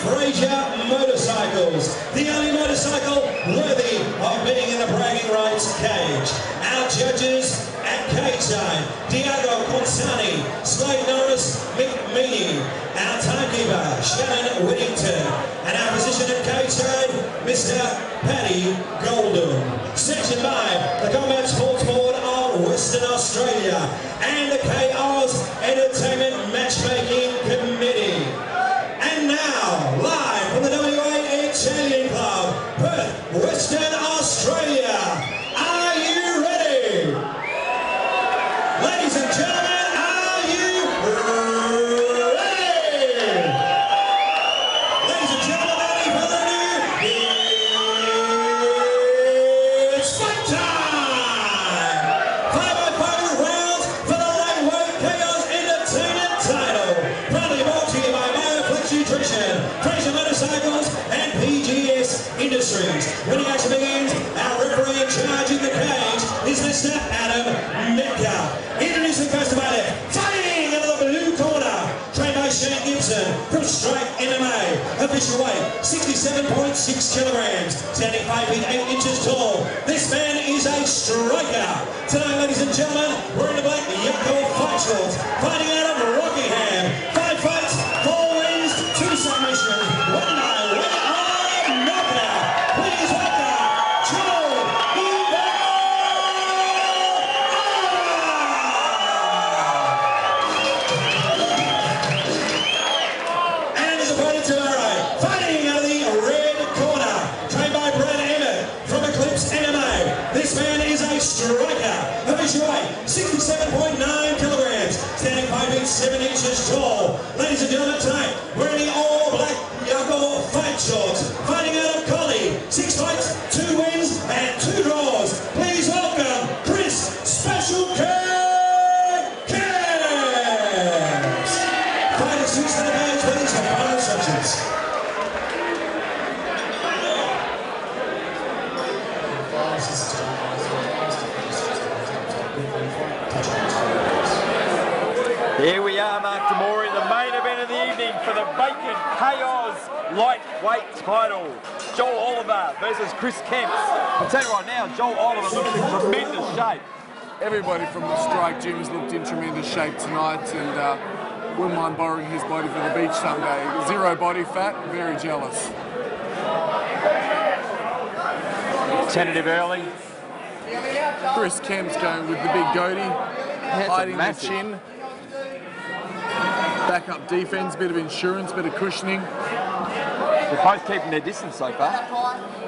Fraser Motorcycles, the only motorcycle worthy of being in the bragging rights cage. Our judges at cage side, Diego Consani, Slade Norris McMeany, our timekeeper, Shannon Whittington, and our position at cage side, Mr. Paddy Golden. Sanctioned by the Combat Sports Board of Western Australia and the KO's Entertainment Matchmaking Committee. And now, live from the WA Italian Club, Perth, Western Australia, are you ready? Ladies and gentlemen, are you ready? Ladies and gentlemen, without any further ado, it's fight time! 5-by-5 rounds for the lightweight KO's Entertainment title. Proudly brought to you by Nutrition, Fraser Motorcycles, and PGS Industries. When the action begins, our referee in charge in the cage is Mr. Adam Metcalf. Introducing first to my left, fighting out of the blue corner, trained by Shane Gibson from Strike MMA. Official weight, 67.6 kilograms, standing 5 feet 8 inches tall. This man is a striker. Tonight, ladies and gentlemen, we're in the black Yako fight shorts, fighting out of Rockingham. 5 fights, 4 wins, 2 submissions, 1 by 1 knockout. Please welcome Joe and his opponent to our right, fighting out of the red corner, trained by Brad Emmett from Eclipse MMA. This man is a striker. Official weight, 67.9 kilograms, standing 5 feet 7 inches tall. Ladies and gentlemen, tonight we're in the all-black Yako fight shorts, fighting out of Collie. 6 fights, 2 wins, and 2 draws. Please welcome Chris Special K. Camps. Fighters switch to the cage, please, for final instructions. Here we are, Mark Tamori, the main event of the evening for the vacant KO's lightweight title. Joel Oliver versus Chris Kemps. I'll tell you right now, Joel Oliver looks in tremendous shape. Everybody from the Strike Gym has looked in tremendous shape tonight, and wouldn't mind borrowing his body for the beach someday. 0 body fat, very jealous. Tentative early. Chris Kemp's going with the big goatee, hiding the chin. Back-up defense, bit of insurance, bit of cushioning. They're both keeping their distance so far.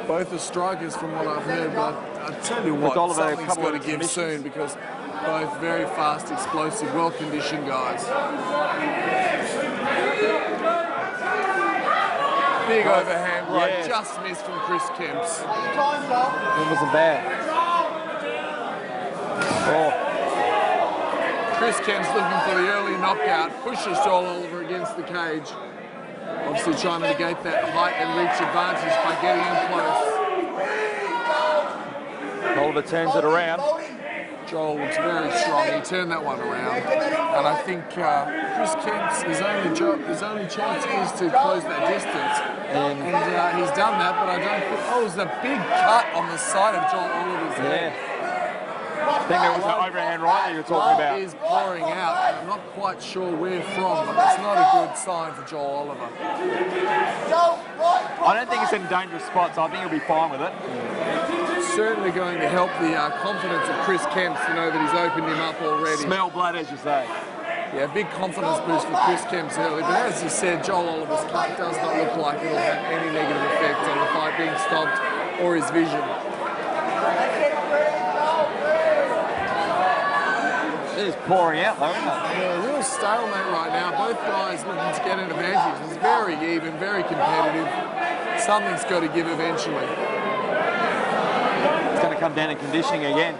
Both are strikers from what I've heard, but I tell you what, something's got to give soon because both very fast, explosive, well-conditioned guys. Big overhand right, just missed from Chris Kemps. It wasn't bad. Oh. Chris Kemp's looking for the early knockout, pushes Joel Oliver against the cage. Obviously trying to negate that height and reach advantage by getting in close. Oliver turns it around. Joel looks very strong. He turned that one around. And I think Chris Kemp's, his only chance is to close that distance. And he's done that, but I don't think... Oh, it was a big cut on the side of Joel Oliver's head. I think there was an overhand right that you were talking about. Blood is pouring out. I'm not quite sure where from, but that's not a good sign for Joel Oliver. I don't think it's in dangerous spots. I think he'll be fine with it. It's certainly going to help the confidence of Chris Kemps to know that he's opened him up already. Smell blood, as you say. Yeah, big confidence boost for Chris Kemps early. But as you said, Joel Oliver's cut does not look like it'll have any negative effect on the fight being stopped or his vision. It is pouring out though, isn't it? Yeah, a real stalemate right now. Both guys looking to get an advantage. It's very even, very competitive. Something's got to give eventually. It's going to come down to conditioning again.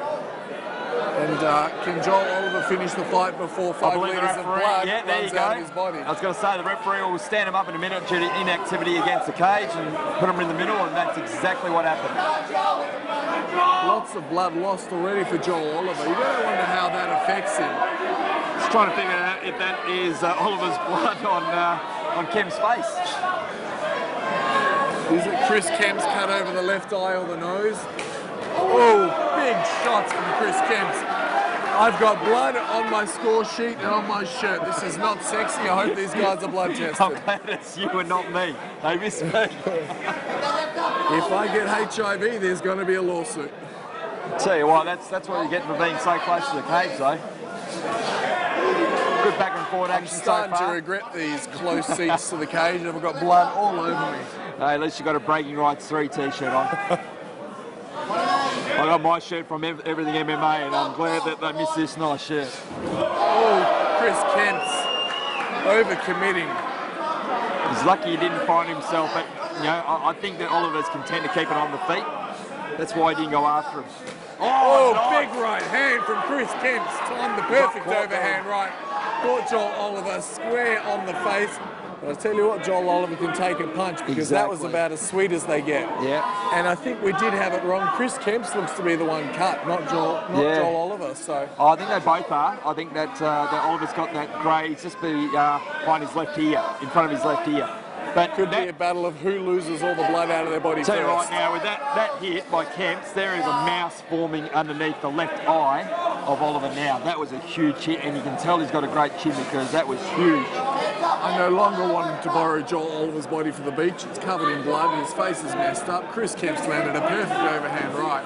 And can Joel Oliver finish the fight before 5 litres of blood runs out of his body? I was going to say the referee will stand him up in a minute due to inactivity against the cage and put him in the middle, and that's exactly what happened. Lots of blood lost already for Joel Oliver. You gotta wonder how that affects him. Just trying to figure out if that is Oliver's blood on Kem's face. Is it Chris Kemp's cut over the left eye or the nose? Oh, big shots from Chris Kemp's. I've got blood on my score sheet and on my shirt. This is not sexy. I hope these guys are blood tested. I'm glad it's you and not me. They miss me. If I get HIV, there's going to be a lawsuit. Tell you what, that's what you get for being so close to the cage, though. Good back and forward action I'm starting so far. to regret these close seats to the cage. I've got blood all over me. Hey, at least you got a Bragging Rights 3 t-shirt on. I got my shirt from Everything MMA, and I'm glad that they missed this nice shirt. Oh, Chris Kemp's over-committing. He's lucky he didn't find himself at, I think that Oliver's content to keep it on the feet. That's why he didn't go after him. Oh, nice. big right hand from Chris Kemp's. Timed the perfect overhand right. Caught Joel Oliver square on the face. But I tell you what, Joel Oliver can take a punch because that was about as sweet as they get. Yeah. And I think we did have it wrong. Chris Kemp's looks to be the one cut, not Joel Oliver. So I think they both are. I think that Oliver's got that grey. He's just behind his left ear, in front of his left ear. But could be a battle of who loses all the blood out of their body tell first. you right now, with that hit by Kemp's, there is a mouse forming underneath the left eye of Oliver now. That was a huge hit, and you can tell he's got a great chin because that was huge. I no longer want to borrow Joel Oliver's body for the beach. It's covered in blood and his face is messed up. Chris Kemp's landed a perfect overhand right.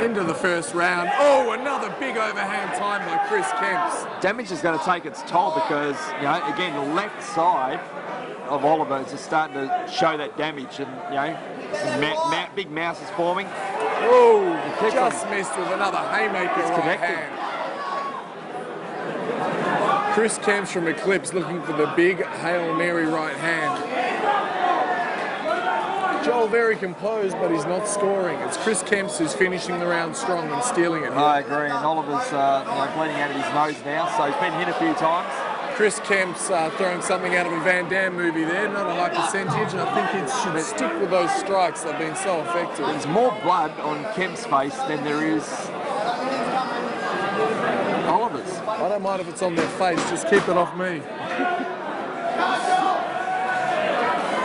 End of the first round. Oh, another big overhand time by Chris Kemp's. Damage is going to take its toll because, again, the left side of Oliver is just starting to show that damage, and big mouse is forming. Oh, just missed with another haymaker right hand. Chris Kemp's from Eclipse looking for the big Hail Mary right hand. Joel very composed, but he's not scoring. It's Chris Kemp's who's finishing the round strong and stealing it. I agree, and Oliver's bleeding out of his nose now, so he's been hit a few times. Chris Kemp's throwing something out of a Van Damme movie there, not a high percentage, and I think he should stick with those strikes. They've been so effective. There's more blood on Kemp's face than there is Oliver's. I don't mind if it's on their face, just keep it off me.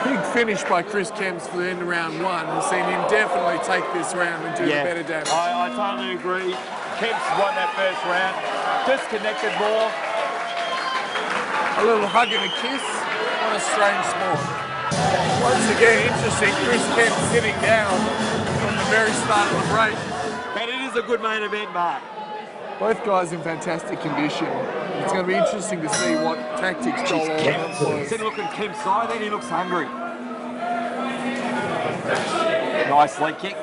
Big finish by Chris Kemp's for the end of round one. We've seen him definitely take this round and do the better damage. I totally agree. Kemp's won that first round, disconnected more. A little hug and a kiss. What a strange sport. Once again, interesting. Chris Kemp sitting down from the very start of the break. And it is a good main event, Mark. Both guys in fantastic condition. It's going to be interesting to see what tactics Joel Oliver employs. Instead of looking at Kemp's side, then he looks hungry. Nice leg kick.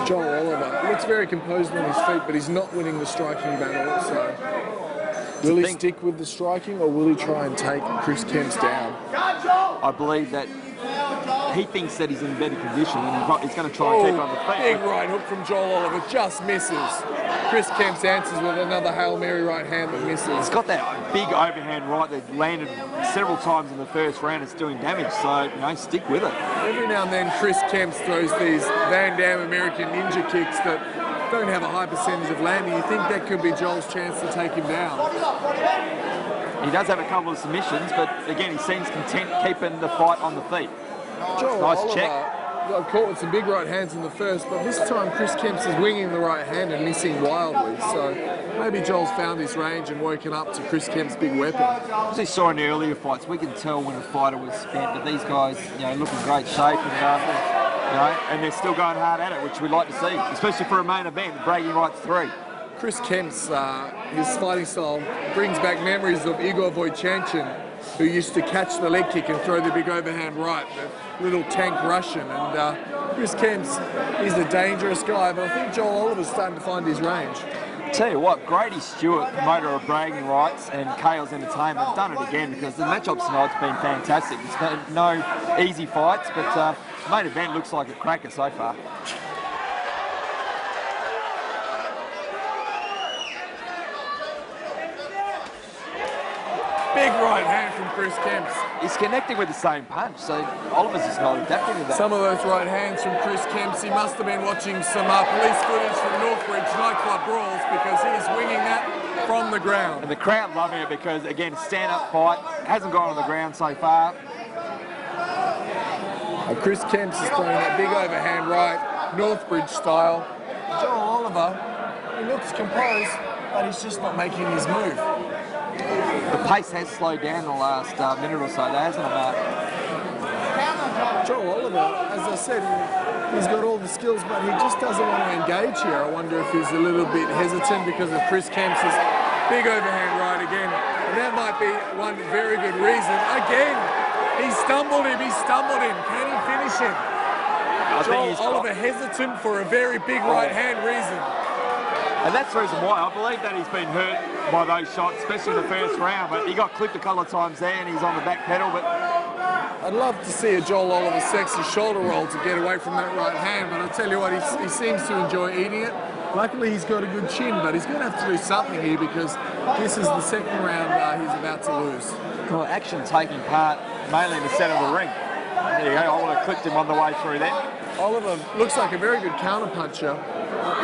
Joel Oliver looks very composed on his feet, but he's not winning the striking battle. So, will he stick with the striking, or will he try and take Chris Kemp's down? I believe that he thinks that he's in better condition, and he's going to try and keep on the feet. Big right hook from Joel Oliver, just misses. Chris Kemp's answers with another Hail Mary right hand that misses. He's got that big overhand right that landed several times in the first round. It's doing damage, so stick with it. Every now and then Chris Kemp's throws these Van Damme American Ninja kicks that don't have a high percentage of landing. You think that could be Joel's chance to take him down? He does have a couple of submissions, but again, he seems content keeping the fight on the feet. Joel Nice Oliver check. got caught with some big right hands in the first, but this time Chris Kemp's is winging the right hand and missing wildly. So maybe Joel's found his range and woken up to Chris Kemp's big weapon. As we saw in the earlier fights, we can tell when a fighter was spent, but these guys, look in great shape, and they're still going hard at it, which we'd like to see, especially for a main event, Bragging Rights 3. Chris Kemp's his fighting style brings back memories of Igor Vojtchanchin, who used to catch the leg kick and throw the big overhand right, the little tank Russian. And Chris Kemp's, he's a dangerous guy, but I think Joel Oliver's starting to find his range. Tell you what, Grady Stewart, promoter of Bragging Rights and Chaos Entertainment, have done it again because the matchup tonight's been fantastic. It's no easy fights, but the main event looks like a cracker so far. Big right hand from Chris Kemp's. He's connecting with the same punch, so Oliver's just not adapting to that. Some of those right hands from Chris Kemp's, he must have been watching some police footage from Northbridge nightclub brawls because he's winging that from the ground. And the crowd loving it because, again, stand-up fight, hasn't gone on the ground so far. Chris Kemp's is throwing that big overhand right, Northbridge style. Joel Oliver, he looks composed, but he's just not making his move. The pace has slowed down in the last minute or so, hasn't it, Mark? Joel Oliver, as I said, he's got all the skills, but he just doesn't want to engage here. I wonder if he's a little bit hesitant because of Chris Kemp's big overhand right again. And that might be one very good reason. Again, he stumbled him. Can he finish him? Joel Oliver hesitant for a very big right hand reason. And that's the reason why. I believe that he's been hurt by those shots, especially in the first round, but he got clipped a couple of times there and he's on the back pedal. But I'd love to see a Joel Oliver sexy shoulder roll to get away from that right hand, but I tell you what, he seems to enjoy eating it. Luckily, he's got a good chin, but he's going to have to do something here because this is the second round he's about to lose. Well, action taking part mainly in the centre of the ring. There you go, I would have clipped him on the way through there. Oliver looks like a very good counter-puncher.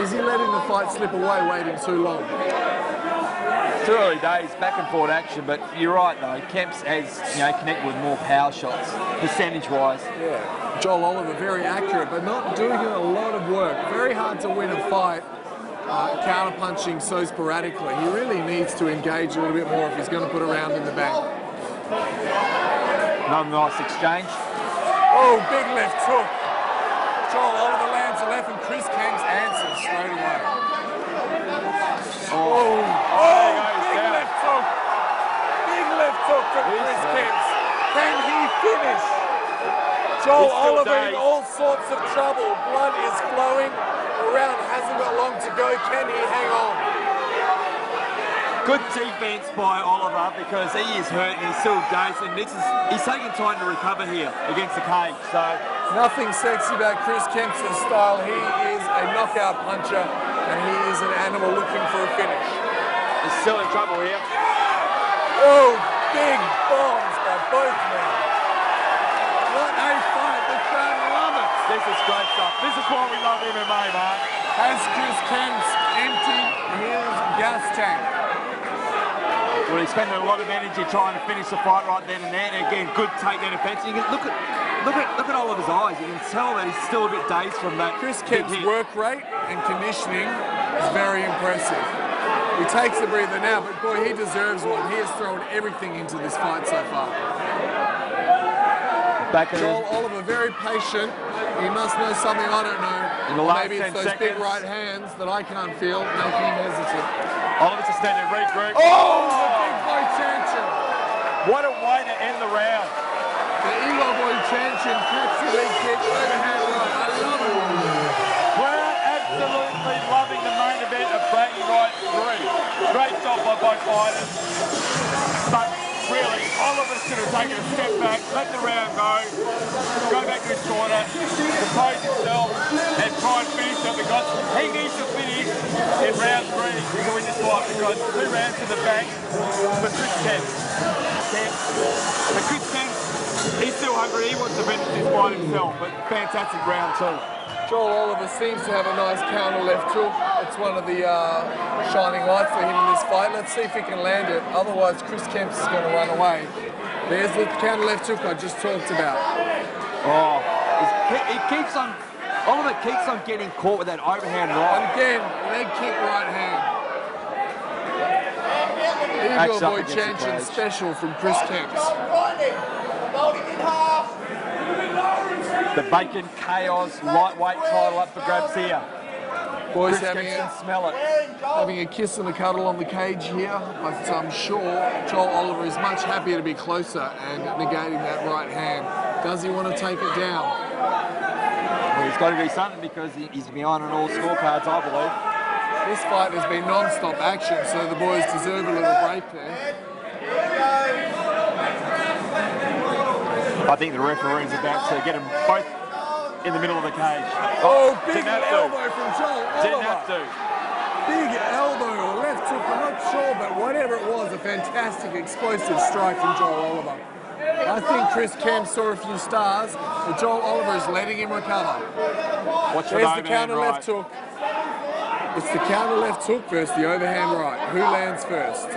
Is he letting the fight slip away, waiting too long? Too early days, back and forth action, but you're right though, Kemp's has connected with more power shots, percentage-wise. Yeah, Joel Oliver very accurate, but not doing a lot of work. Very hard to win a fight counter-punching so sporadically. He really needs to engage a little bit more if he's going to put a round in the bank. Another nice exchange. Oh, big left hook. Joel Oliver lands a left and Chris Kemp's answers straight away. Oh, big left hook. Big left hook from Chris Kemp's. Can he finish? Joel Oliver in all sorts of trouble. Blood is flowing. The round hasn't got long to go. Can he hang on? Good defense by Oliver because he is hurt and he's still dazed, and he's taking time to recover here against the cage. So nothing sexy about Chris Kemp's style. He is a knockout puncher and he is an animal looking for a finish. He's still in trouble here. Oh, big bombs by both men. What a fight. The crowd love it. This is great stuff. This is why we love MMA, Mark. Has Chris Kemp's emptied his gas tank? Well, he's spending a lot of energy trying to finish the fight right then and there. And again, good takedown defense. You can look at Oliver's eyes. You can tell that he's still a bit dazed from that. Chris Kemp's work rate and conditioning is very impressive. He takes a breather now, but boy, he deserves one. He has thrown everything into this fight so far. Joel Oliver, very patient. He must know something I don't know. In the last maybe it's 10 those seconds. big right hands that I can't feel, making him hesitant. Oliver's just standing regroup. Oh, the big boy Chanchin. What a way to end the round. The Elo boy Chanchin catch the leg kick, overhand right. I love it. We're absolutely loving the main event of Grady Right 3. Great job by both fighters. But really, Oliver should have taken a step back, let the round go back to his corner, compose himself, and try and finish it because he needs to finish in round 3 to win this fight because 2 rounds in the bank for Chris Kemp. But Chris Kemp, he's still hungry, he wants to finish this fight himself, but fantastic round 2. Joel Oliver seems to have a nice counter left hook. It's one of the shining lights for him in this fight. Let's see if he can land it. Otherwise, Chris Kemp's is going to run away. There's the counter left hook I just talked about. Oh, Oliver keeps on getting caught with that overhand right. And again, leg kick right hand. Eagle boy Chanchin special from Chris Kemp's. The Bacon Chaos lightweight title up for grabs here. Boys Chris having a kiss and a cuddle on the cage here, but I'm sure Joel Oliver is much happier to be closer and negating that right hand. Does he want to take it down? Well, he's got to do something because he's behind on all scorecards, I believe. This fight has been non-stop action, so the boys deserve a little break there. I think the referee's about to get them both in the middle of the cage. Oh, big elbow from Joel Oliver. Didn't have to. Big elbow or left hook, I'm not sure, but whatever it was, a fantastic explosive strike from Joel Oliver. I think Chris Kemp saw a few stars, but Joel Oliver is letting him recover. There's the counter left hook. It's the counter left hook versus the overhand right. Who lands first?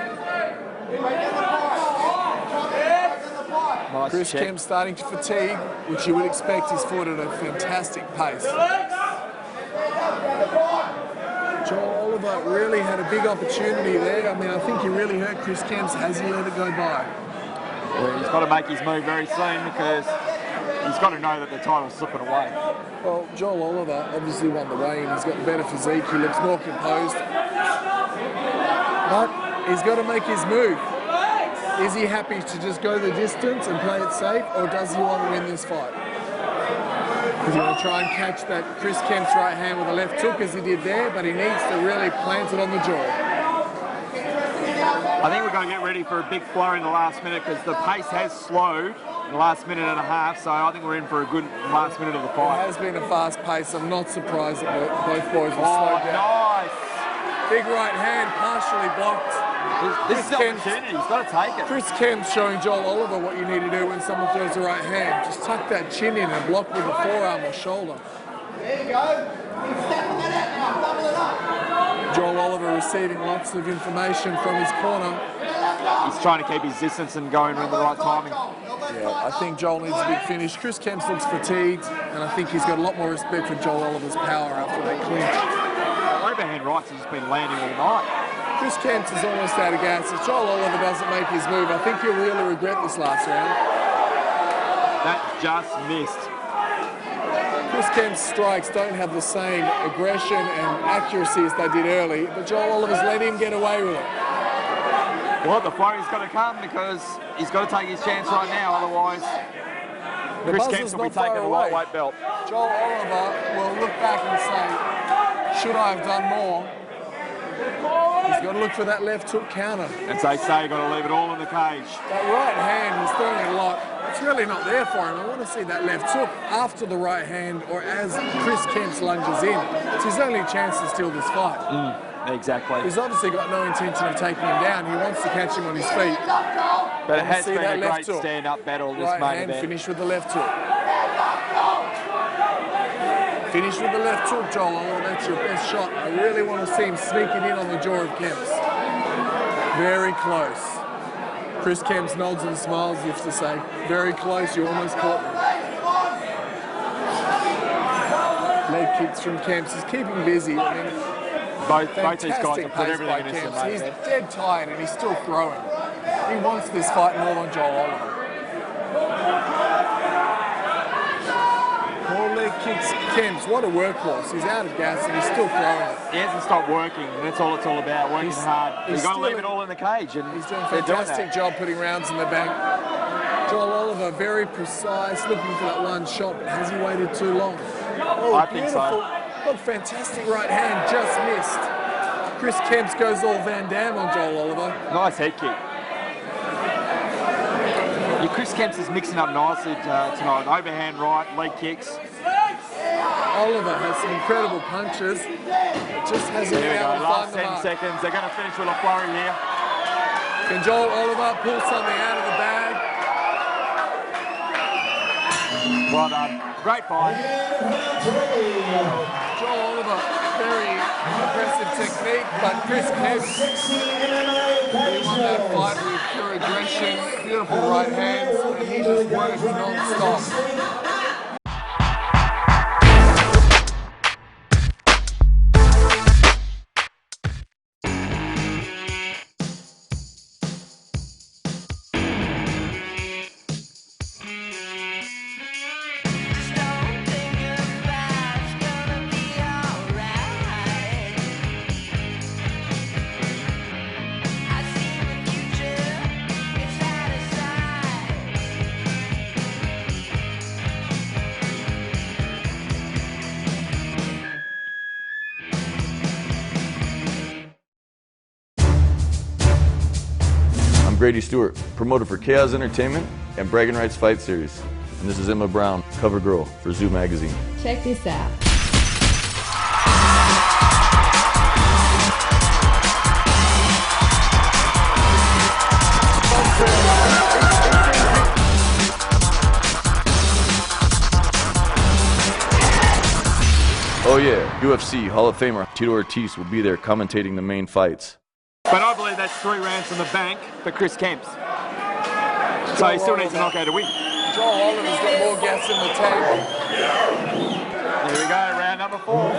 Nice Chris check. Kemp starting to fatigue, which you would expect. He's fought at a fantastic pace. Joel Oliver really had a big opportunity there. I mean, I think he really hurt Chris Kemp's. Has he let it go by? Well, he's got to make his move very soon because he's got to know that the title's slipping away. Well, Joel Oliver obviously won the weigh-in. He's got better physique. He looks more composed. But he's got to make his move. Is he happy to just go the distance and play it safe, or does he want to win this fight? He's going to try and catch that Chris Kemp's right hand with a left hook as he did there, but he needs to really plant it on the jaw. I think we're going to get ready for a big flow in the last minute because the pace has slowed in the last minute and a half, so I think we're in for a good last minute of the It fight. has been a fast pace. I'm not surprised that both boys will slow down. Nice! Big right hand, partially blocked. This is the opportunity. He's got to take it. Chris Kemp's showing Joel Oliver what you need to do when someone throws the right hand. Just tuck that chin in and block with the forearm or shoulder. There you go. He's stepping it out now. Double it up. Joel Oliver receiving lots of information from his corner. He's trying to keep his distance and going with the right timing. Yeah, I think Joel needs a big finish. Chris Kemp looks fatigued, and I think he's got a lot more respect for Joel Oliver's power after that clinch. Overhand rights has been landing all night. Chris Kemp is almost out of gas. If Joel Oliver doesn't make his move, I think he'll really regret this last round. That just missed. Chris Kemp's strikes don't have the same aggression and accuracy as they did early, but Joel Oliver's let him get away with it. Well, the flurry's got to come because he's got to take his chance right now, otherwise Chris Kemp will be taking a lightweight belt. Joel Oliver will look back and say, should I have done more? He's got to look for that left hook counter. As they say, you've got to leave it all in the cage. That right hand, he's throwing it a lot. It's really not there for him. I want to see that left hook after the right hand or as Chris Kemp lunges in. It's his only chance to steal this fight. Exactly. He's obviously got no intention of taking him down. He wants to catch him on his feet. But it has been a great stand-up battle this right main hand, event. finish with the left hook. Finish with the left hook, Joel Oliver. That's your best shot. I really want to see him sneaking in on the jaw of Kemp's. Very close. Chris Kemp nods and smiles, you have to say. Very close, you almost caught me. Leg kicks from Kemp. He's keeping busy. I mean, both these guys have put everything in this main He's event. dead tired and he's still throwing. He wants this fight more than Joel Oliver. More leg kicks, Kemp's. What a workhorse. He's out of gas and he's still throwing it. He hasn't stopped working, and that's all it's all about, working hard. You've got to leave it all in the cage, and he's doing a fantastic job putting rounds in the bank. Joel Oliver, very precise, looking for that one shot, but has he waited too long? Oh, I think so. Look, fantastic right hand, just missed. Chris Kemp goes all Van Damme on Joel Oliver. Nice head kick. Yeah, Chris Kemp is mixing up nicely tonight. Overhand right, leg kicks. Oliver has some incredible punches. It just hasn't been able to last find the 10 mark. seconds. They're going to finish with a flurry here. Can Joel Oliver pull something out of the bag? Well done. Great fight. Joel Oliver, very impressive technique, but Chris Kemp, he won that fight with pure aggression, beautiful right hands, and he just worked non-stop. I'm Grady Stewart, promoter for Chaos Entertainment and Bragging Rights Fight Series. And this is Emma Brown, cover girl for Zoo Magazine. Check this out. Oh yeah, UFC Hall of Famer Tito Ortiz will be there commentating the main fights. But I believe that's 3 rounds in the bank for Chris Kemp. So he still needs a knockout to win. Joel Oliver's got more gas in the tank. There we go, round number 4.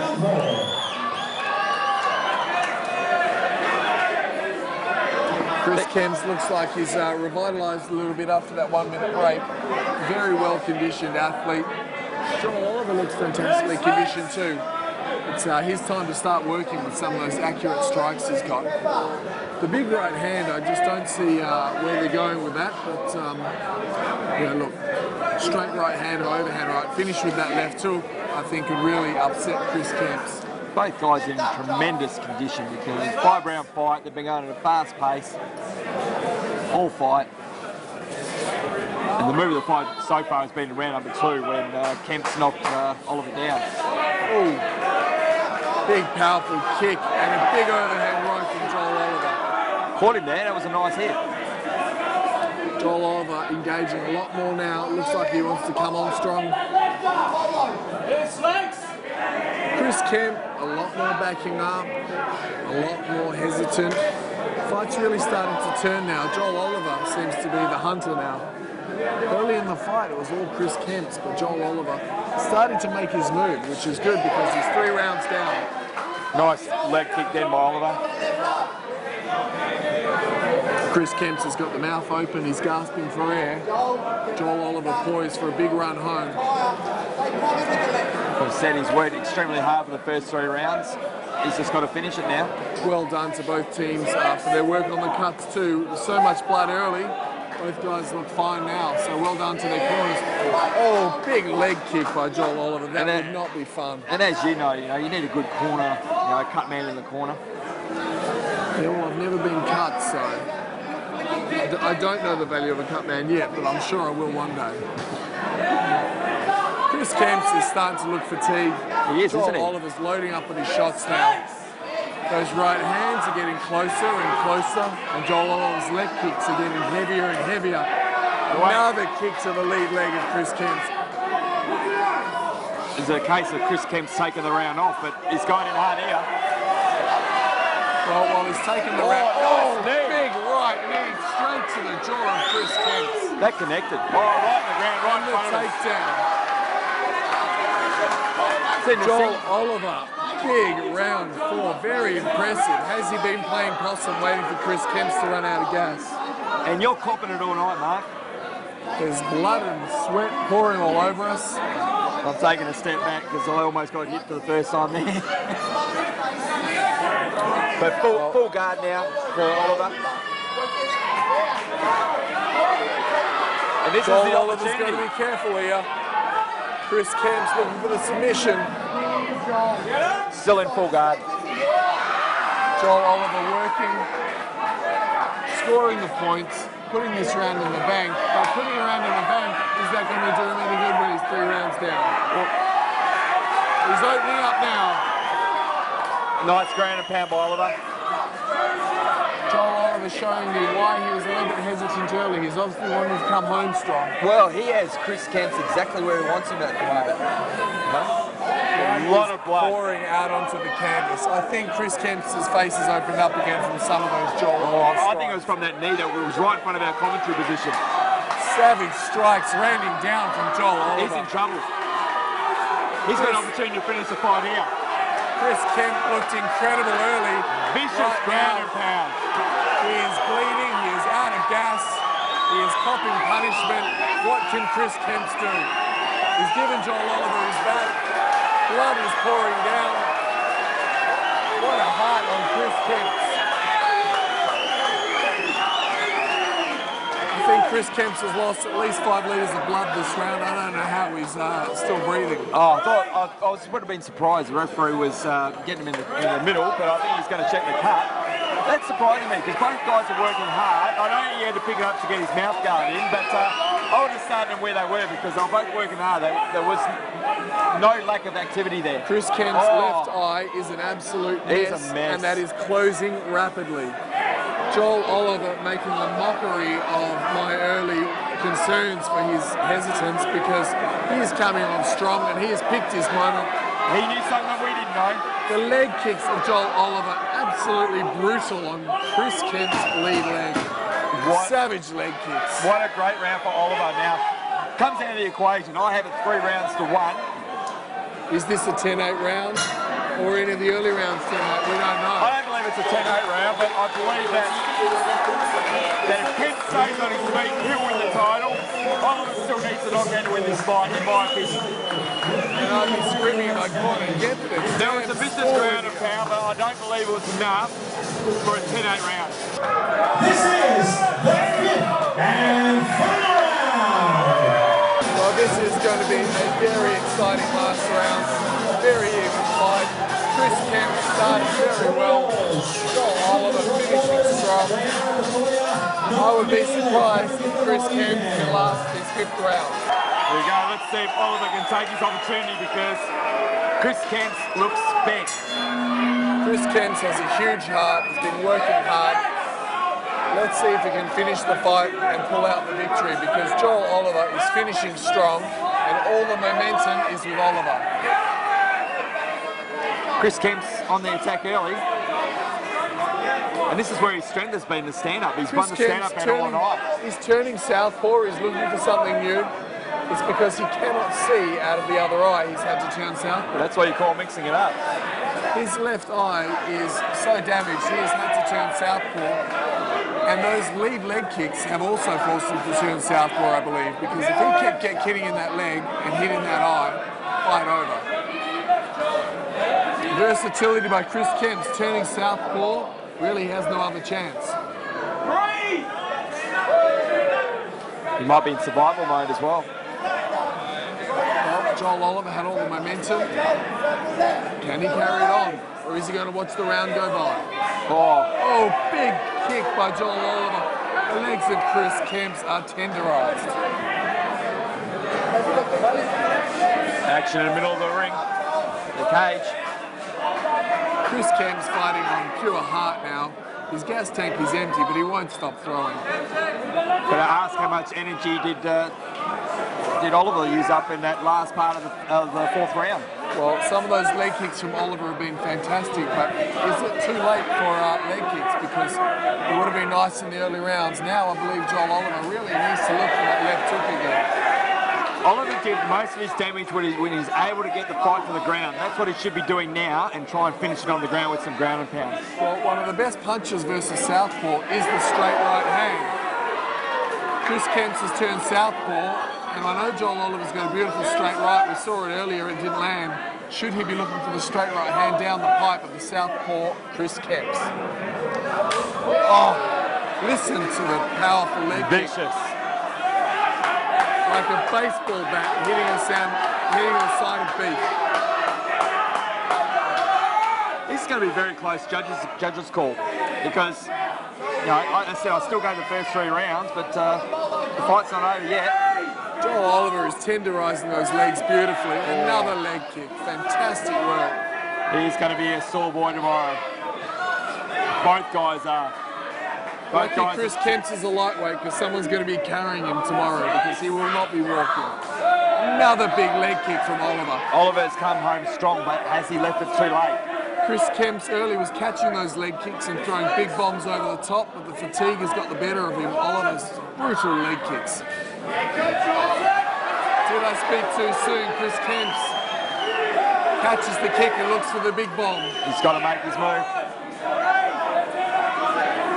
Chris Kemps looks like he's revitalised a little bit after that 1 minute break. Very well conditioned athlete. Joel Oliver looks fantastically conditioned too. It's his time to start working with some of those accurate strikes he's got. The big right hand, I just don't see where they're going with that, but yeah, look, straight right hand or overhand right, finish with that left hook, I think could really upset Chris Kemps. Both guys in tremendous condition because 5-round fight, they've been going at a fast pace all fight. And the move of the fight so far has been round number 2 when Kemps knocked Oliver down. Ooh, big powerful kick and a big overhand right from Joel Oliver. Caught him there, that was a nice hit. Joel Oliver engaging a lot more now. It looks like he wants to come on strong. Chris Kemp, a lot more backing up, a lot more hesitant. Fight's really starting to turn now. Joel Oliver seems to be the hunter now. Early in the fight, it was all Chris Kemps, but Joel Oliver started to make his move, which is good because he's 3 rounds down. Nice leg kick then by Oliver. Chris Kemps has got the mouth open, he's gasping for air. Joel Oliver poised for a big run home. I've said he's worked extremely hard for the first 3 rounds. He's just got to finish it now. Well done to both teams for their work on the cuts too. There's so much blood early. Both guys look fine now, so well done to their corners. Oh, big leg kick by Joel Oliver. That would not be fun. And as you know, you need a good corner, cut man in the corner. Yeah, well, I've never been cut, so I don't know the value of a cut man yet, but I'm sure I will one day. Chris Kemps is starting to look fatigued. He is, isn't he? Joel Oliver's loading up with his shots now. Those right hands are getting closer and closer, and Joel Oliver's leg kicks are getting heavier and heavier. Another kick to the lead leg of Chris Kemps. It's a case of Chris Kemps taking the round off, but he's going in hard here. Well, while he's taking the round, big right knee straight to the jaw of Chris Kemps. That connected. Oh, right in the ground, right in front of us. Takedown. Joel Oliver, big round 4, very impressive. Has he been playing possum waiting for Chris Kemps to run out of gas? And you're copping it all night, Mark. There's blood and sweat pouring all over us. I'm taking a step back because I almost got hit for the first time there. But full guard now for Oliver. And this Joel is the Oliver's got to be careful here. Chris Kemps looking for the submission. Still in full guard. Joel Oliver working, scoring the points, putting this round in the bank. But putting a round in the bank, is that going to do him any good when he's 3 rounds down? Well, he's opening up now. Nice ground and pound by Oliver. Joel Oliver showing me why he was a little bit hesitant early. He's obviously wanting to come home strong. Well, he has Chris Kemps exactly where he wants him at the moment. A lot of blood pouring out onto the canvas. I think Chris Kemps' face has opened up again from some of those Joel Oliver strikes. I think it was from that knee that was right in front of our commentary position. Savage strikes raining down from Joel Oliver. He's in trouble. He's got an opportunity to finish the fight here. Chris Kemp looked incredible early. Vicious ground and pound. He is bleeding, he is out of gas, he is copping punishment. What can Chris Kemp do? He's given Joel Oliver his back. Blood is pouring down. What a heart on Chris Kemp. I think Chris Kemps has lost at least 5 litres of blood this round. I don't know how he's still breathing. Oh, I thought I would have been surprised. The referee was getting him in the middle, but I think he's going to check the cut. That's surprising me because both guys are working hard. I know he had to pick it up to get his mouth guard in, but I would have started them where they were because they were both working hard. There was no lack of activity there. Chris Kemp's left eye is an absolute mess, and that is closing rapidly. Joel Oliver making a mockery of my early concerns for his hesitance because he is coming on strong and he has picked his moment. He knew something we didn't know. The leg kicks of Joel Oliver absolutely brutal on Chris Kemp's lead leg. Savage leg kicks. What a great round for Oliver. Now, comes down to the equation. I have it 3 rounds to 1. Is this a 10-8 round? Or any of the early rounds 10-8? We don't know. I don't believe it's a 10-8 round, but I believe that if Kent stays on his feet, he'll win the title. Oliver still needs to knock out to win this fight, in my opinion. And I'd be screaming in my corner, get this. There was a business ground of power, but I don't believe it was enough for a 10-8 round. This is the 5th and final round. Well, this is going to be a very exciting last round. Very even fight. Chris Kemp started very well. Joel Oliver finishing strong. I would be surprised if Chris Kemp can last his 5th round. There we go. Let's see if Oliver can take his opportunity because Chris Kemp looks bent. Chris Kemp has a huge heart. He's been working hard. Let's see if he can finish the fight and pull out the victory because Joel Oliver is finishing strong and all the momentum is with Oliver. Chris Kemp's on the attack early. And this is where his strength has been, the stand-up. He's won the stand-up battle all night. He's turning southpaw. He's looking for something new. It's because he cannot see out of the other eye. He's had to turn southpaw. That's why you call mixing it up. His left eye is so damaged, he has had to turn southpaw. And those lead leg kicks have also forced him to turn southpaw, I believe, because if he kept getting in that leg and hitting that eye, fight over. Versatility by Chris Kemp, turning southpaw, really has no other chance. He might be in survival mode as well. Well, Joel Oliver had all the momentum. Can he carry it on? Or is he going to watch the round go by? Oh, big kick by Joel Oliver. The legs of Chris Kemp are tenderised. Action in the middle of the ring. The cage. Chris Kemp's fighting on pure heart now. His gas tank is empty, but he won't stop throwing. But I ask how much energy did Oliver use up in that last part of the 4th round? Well, some of those leg kicks from Oliver have been fantastic, but is it too late for leg kicks? Because it would have been nice in the early rounds. Now I believe Joel Oliver really needs to look for that left hook again. Oliver did most of his damage when he's able to get the fight to the ground. That's what he should be doing now and try and finish it on the ground with some ground and pound. Well, one of the best punches versus southpaw is the straight right hand. Chris Kemp has turned southpaw, and I know Joel Oliver's got a beautiful straight right. We saw it earlier, it didn't land. Should he be looking for the straight right hand down the pipe of the southpaw Chris Kemp? Oh, listen to the powerful leg kick. Vicious. Like a baseball bat hitting the side of beef. This is going to be very close judges call because, you know, I said I still go the first 3 rounds, but the fight's not over yet. Joel Oliver is tenderising those legs beautifully. Another leg kick. Fantastic work. He's going to be a sore boy tomorrow. Both guys are. I think Chris Kemp is a lightweight because someone's going to be carrying him tomorrow because he will not be walking. Another big leg kick from Oliver. Oliver's come home strong, but has he left it too late? Chris Kemp early was catching those leg kicks and throwing big bombs over the top, but the fatigue has got the better of him. Oliver's brutal leg kicks. Did I speak too soon? Chris Kemp catches the kick and looks for the big bomb. He's got to make his move.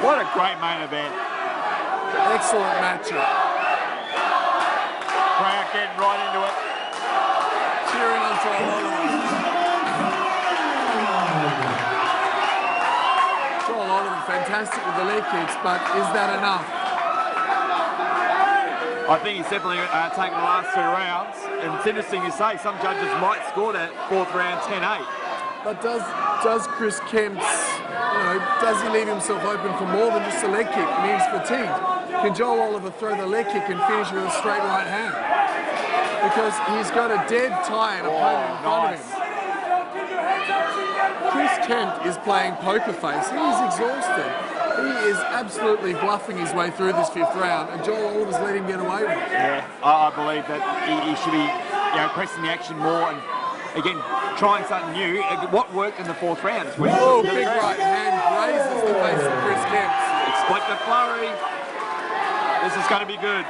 What a great main event. Excellent matchup. Crowd getting right into it. Cheering on Joel Oliver. Joel Oliver, fantastic with the leg kicks, but is that enough? I think he's definitely taken the last 2 rounds. And it's interesting you say some judges might score that 4th round 10-8. But does Chris Kemp, does he leave himself open for more than just a leg kick? I mean, he's fatigued. Can Joel Oliver throw the leg kick and finish with a straight right hand? Because he's got a dead tired opponent in front of him. Chris Kemp is playing poker face. He's exhausted. He is absolutely bluffing his way through this 5th round, and Joel Oliver's letting him get away with it. Yeah, I believe that he should be pressing the action more and, again, trying something new. What worked in the 4th round? Oh, big right hand grazes the face of Chris Kemp. Exploit the flurry. This is going to be good.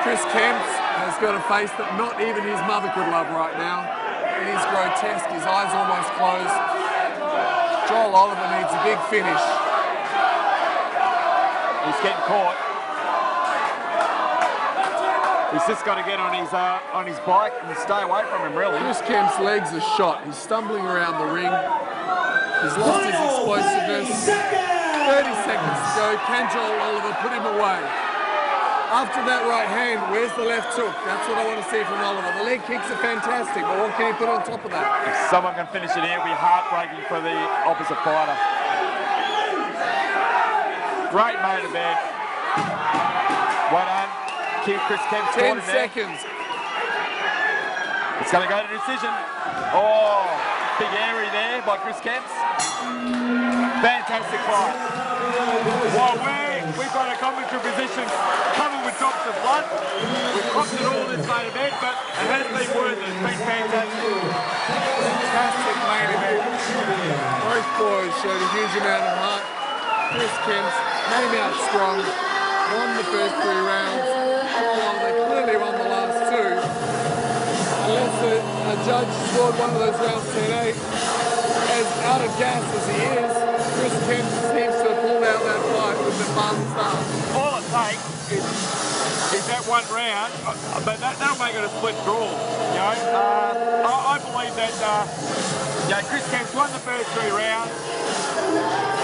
Chris Kemps has got a face that not even his mother could love right now. It is grotesque, his eyes almost closed. Joel Oliver needs a big finish. He's getting caught. He's just got to get on his bike and stay away from him, really. Chris Kemp's legs are shot. He's stumbling around the ring. He's lost his explosiveness. 30 seconds to go. Can Joel Oliver put him away? After that right hand, where's the left hook? That's what I want to see from Oliver. The leg kicks are fantastic, but what can he put on top of that? If someone can finish it here, it'll be heartbreaking for the opposite fighter. Great main event. Well done. Keep Chris Kemp 10 seconds. It's going to go to decision. Oh, big airy there by Chris Kemp. Fantastic fight. While we've got a commentary position covered with drops of blood. We've copped it all this main event, but it has been worth it. It's been fantastic. Fantastic main event. Both boys showed a huge amount of heart. Chris Kemp came out strong, won the first 3 rounds. They clearly won the last 2. Unless a judge scored one of those rounds 10-8. As out of gas as he is, Chris Kemp seems to have pulled out that fight with the fun stuff. All it takes is that one round, but that'll make it a split draw. You know, I believe that Chris Kemp's won the first 3 rounds.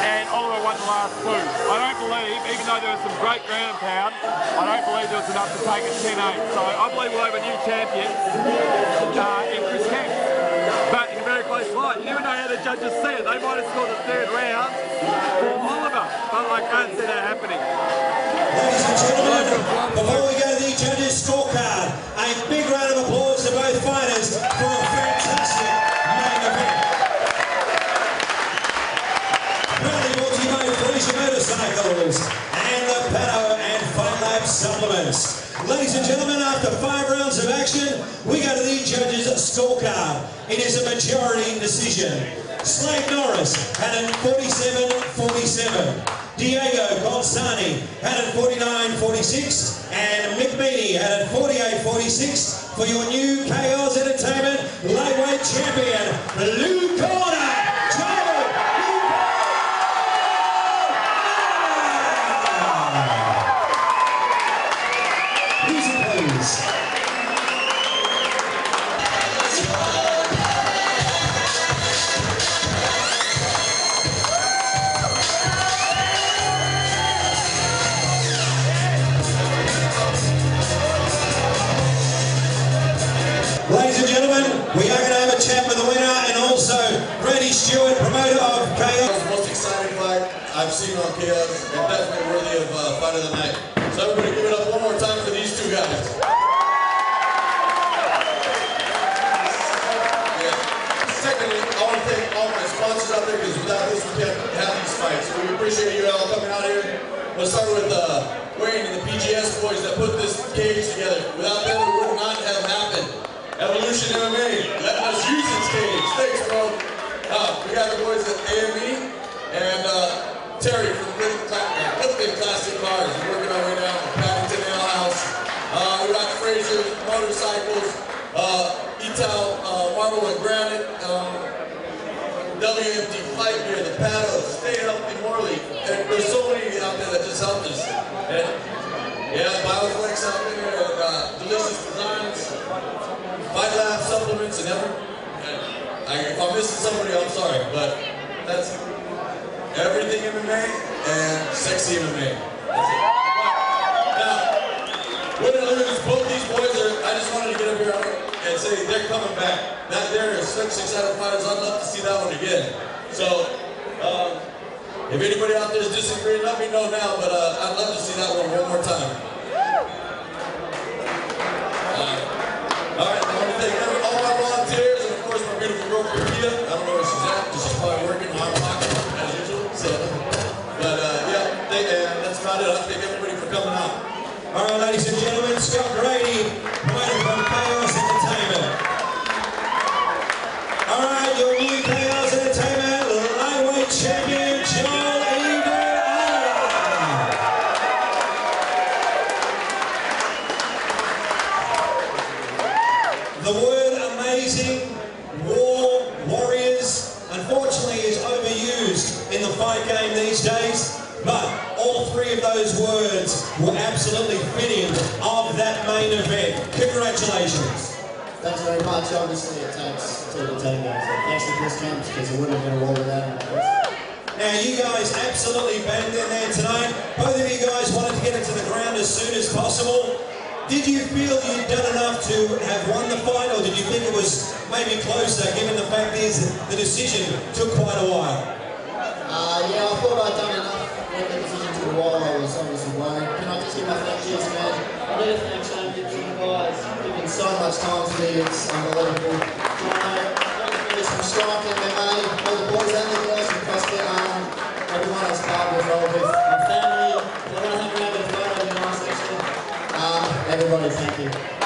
And Oliver won the last 2. I don't believe, even though there was some great ground and pound, I don't believe there was enough to take it 10-8. So I believe we'll have a new champion in Chris Kemp. But in a very close fight. You never know how the judges see it. They might have scored the 3rd round for Oliver, but I can't see that happening. Ladies and gentlemen, before we go to the judges' scorecard, a big round of applause to both fighters for a fantastic main event. Proudly brought to you by Felicia Motorcycles and the Pato and Fight Lab supplements. Ladies and gentlemen, after 5 rounds of action, we go to the judges' scorecard. It is a majority decision. Slade Norris had it 47-47. Diego Golsani had it 49-46. And Mick Meaney had it 48-46 for your new Chaos Entertainment lightweight champion, blue corner, Joel. Ladies and gentlemen, we are going to have a chat with the winner and also Grady Stewart, promoter of Chaos. The most exciting fight I've seen on Chaos and definitely worthy of fight of the night. So everybody give it up one more time for these 2 guys. Yeah. Secondly, I want to thank all my sponsors out there because without this we can't have these fights. So we appreciate you all coming out here. Let's start with Wayne and the PGS boys that put this cage together. Without them, it would not have happened. Evolution MMA, letting us use this cage. Thanks, bro. We got the boys at AME and Terry from Lifting Classic Cars. We're working our way down to Paddington Ale House. We got Fraser Motorcycles, Etal Marble and Granite, WMD Fight Gear, the Paddle, Stay Healthy Morley. There's so many out there that just helped us. And, yeah, Bioflex out there, Delicious Designs. Fight Lab supplements and if I'm missing somebody, I'm sorry, but that's everything MMA and sexy MMA. That's it. Now, win or lose, both these boys are, I just wanted to get up here and say they're coming back. That there is such excited fighters, I'd love to see that one again. So, if anybody out there is disagreeing, let me know now, but I'd love to see that one more time. All right, I want to thank all my volunteers and of course my beautiful girlfriend Kia. I don't know where she's at because she's probably working hard pocket as usual. So, but yeah, and that's about it. I thank everybody for coming out. All right, ladies and gentlemen, Scott Grady, promoter from Chaos Entertainment. All right, your new Chaos Entertainment lightweight champion, Joel Oliver. The word amazing, war, warriors, unfortunately is overused in the fight game these days, but all three of those words were absolutely fitting of that main event. Congratulations. Thanks very much. Obviously it takes two to tango, so thanks to Chris Camps, because it wouldn't have been a war without him. Now you guys absolutely banged in there tonight. Both of you guys wanted to get into the ground as soon as possible. Did you feel you'd done enough to have won the fight, or did you think it was maybe closer, given the fact is the decision took quite a while? Yeah, I thought I'd done enough when the decision took a while. I was obviously worried. Can I just give my thank yous, man? I need to thank Shane Gibson, guys. Giving so much time to me, it's unbelievable. From Strike MMA, all the boys and the girls from CrossFit, everyone else part of all with my family. They're going to hang around with a photo, it'll be nice actually. Everybody, thank you.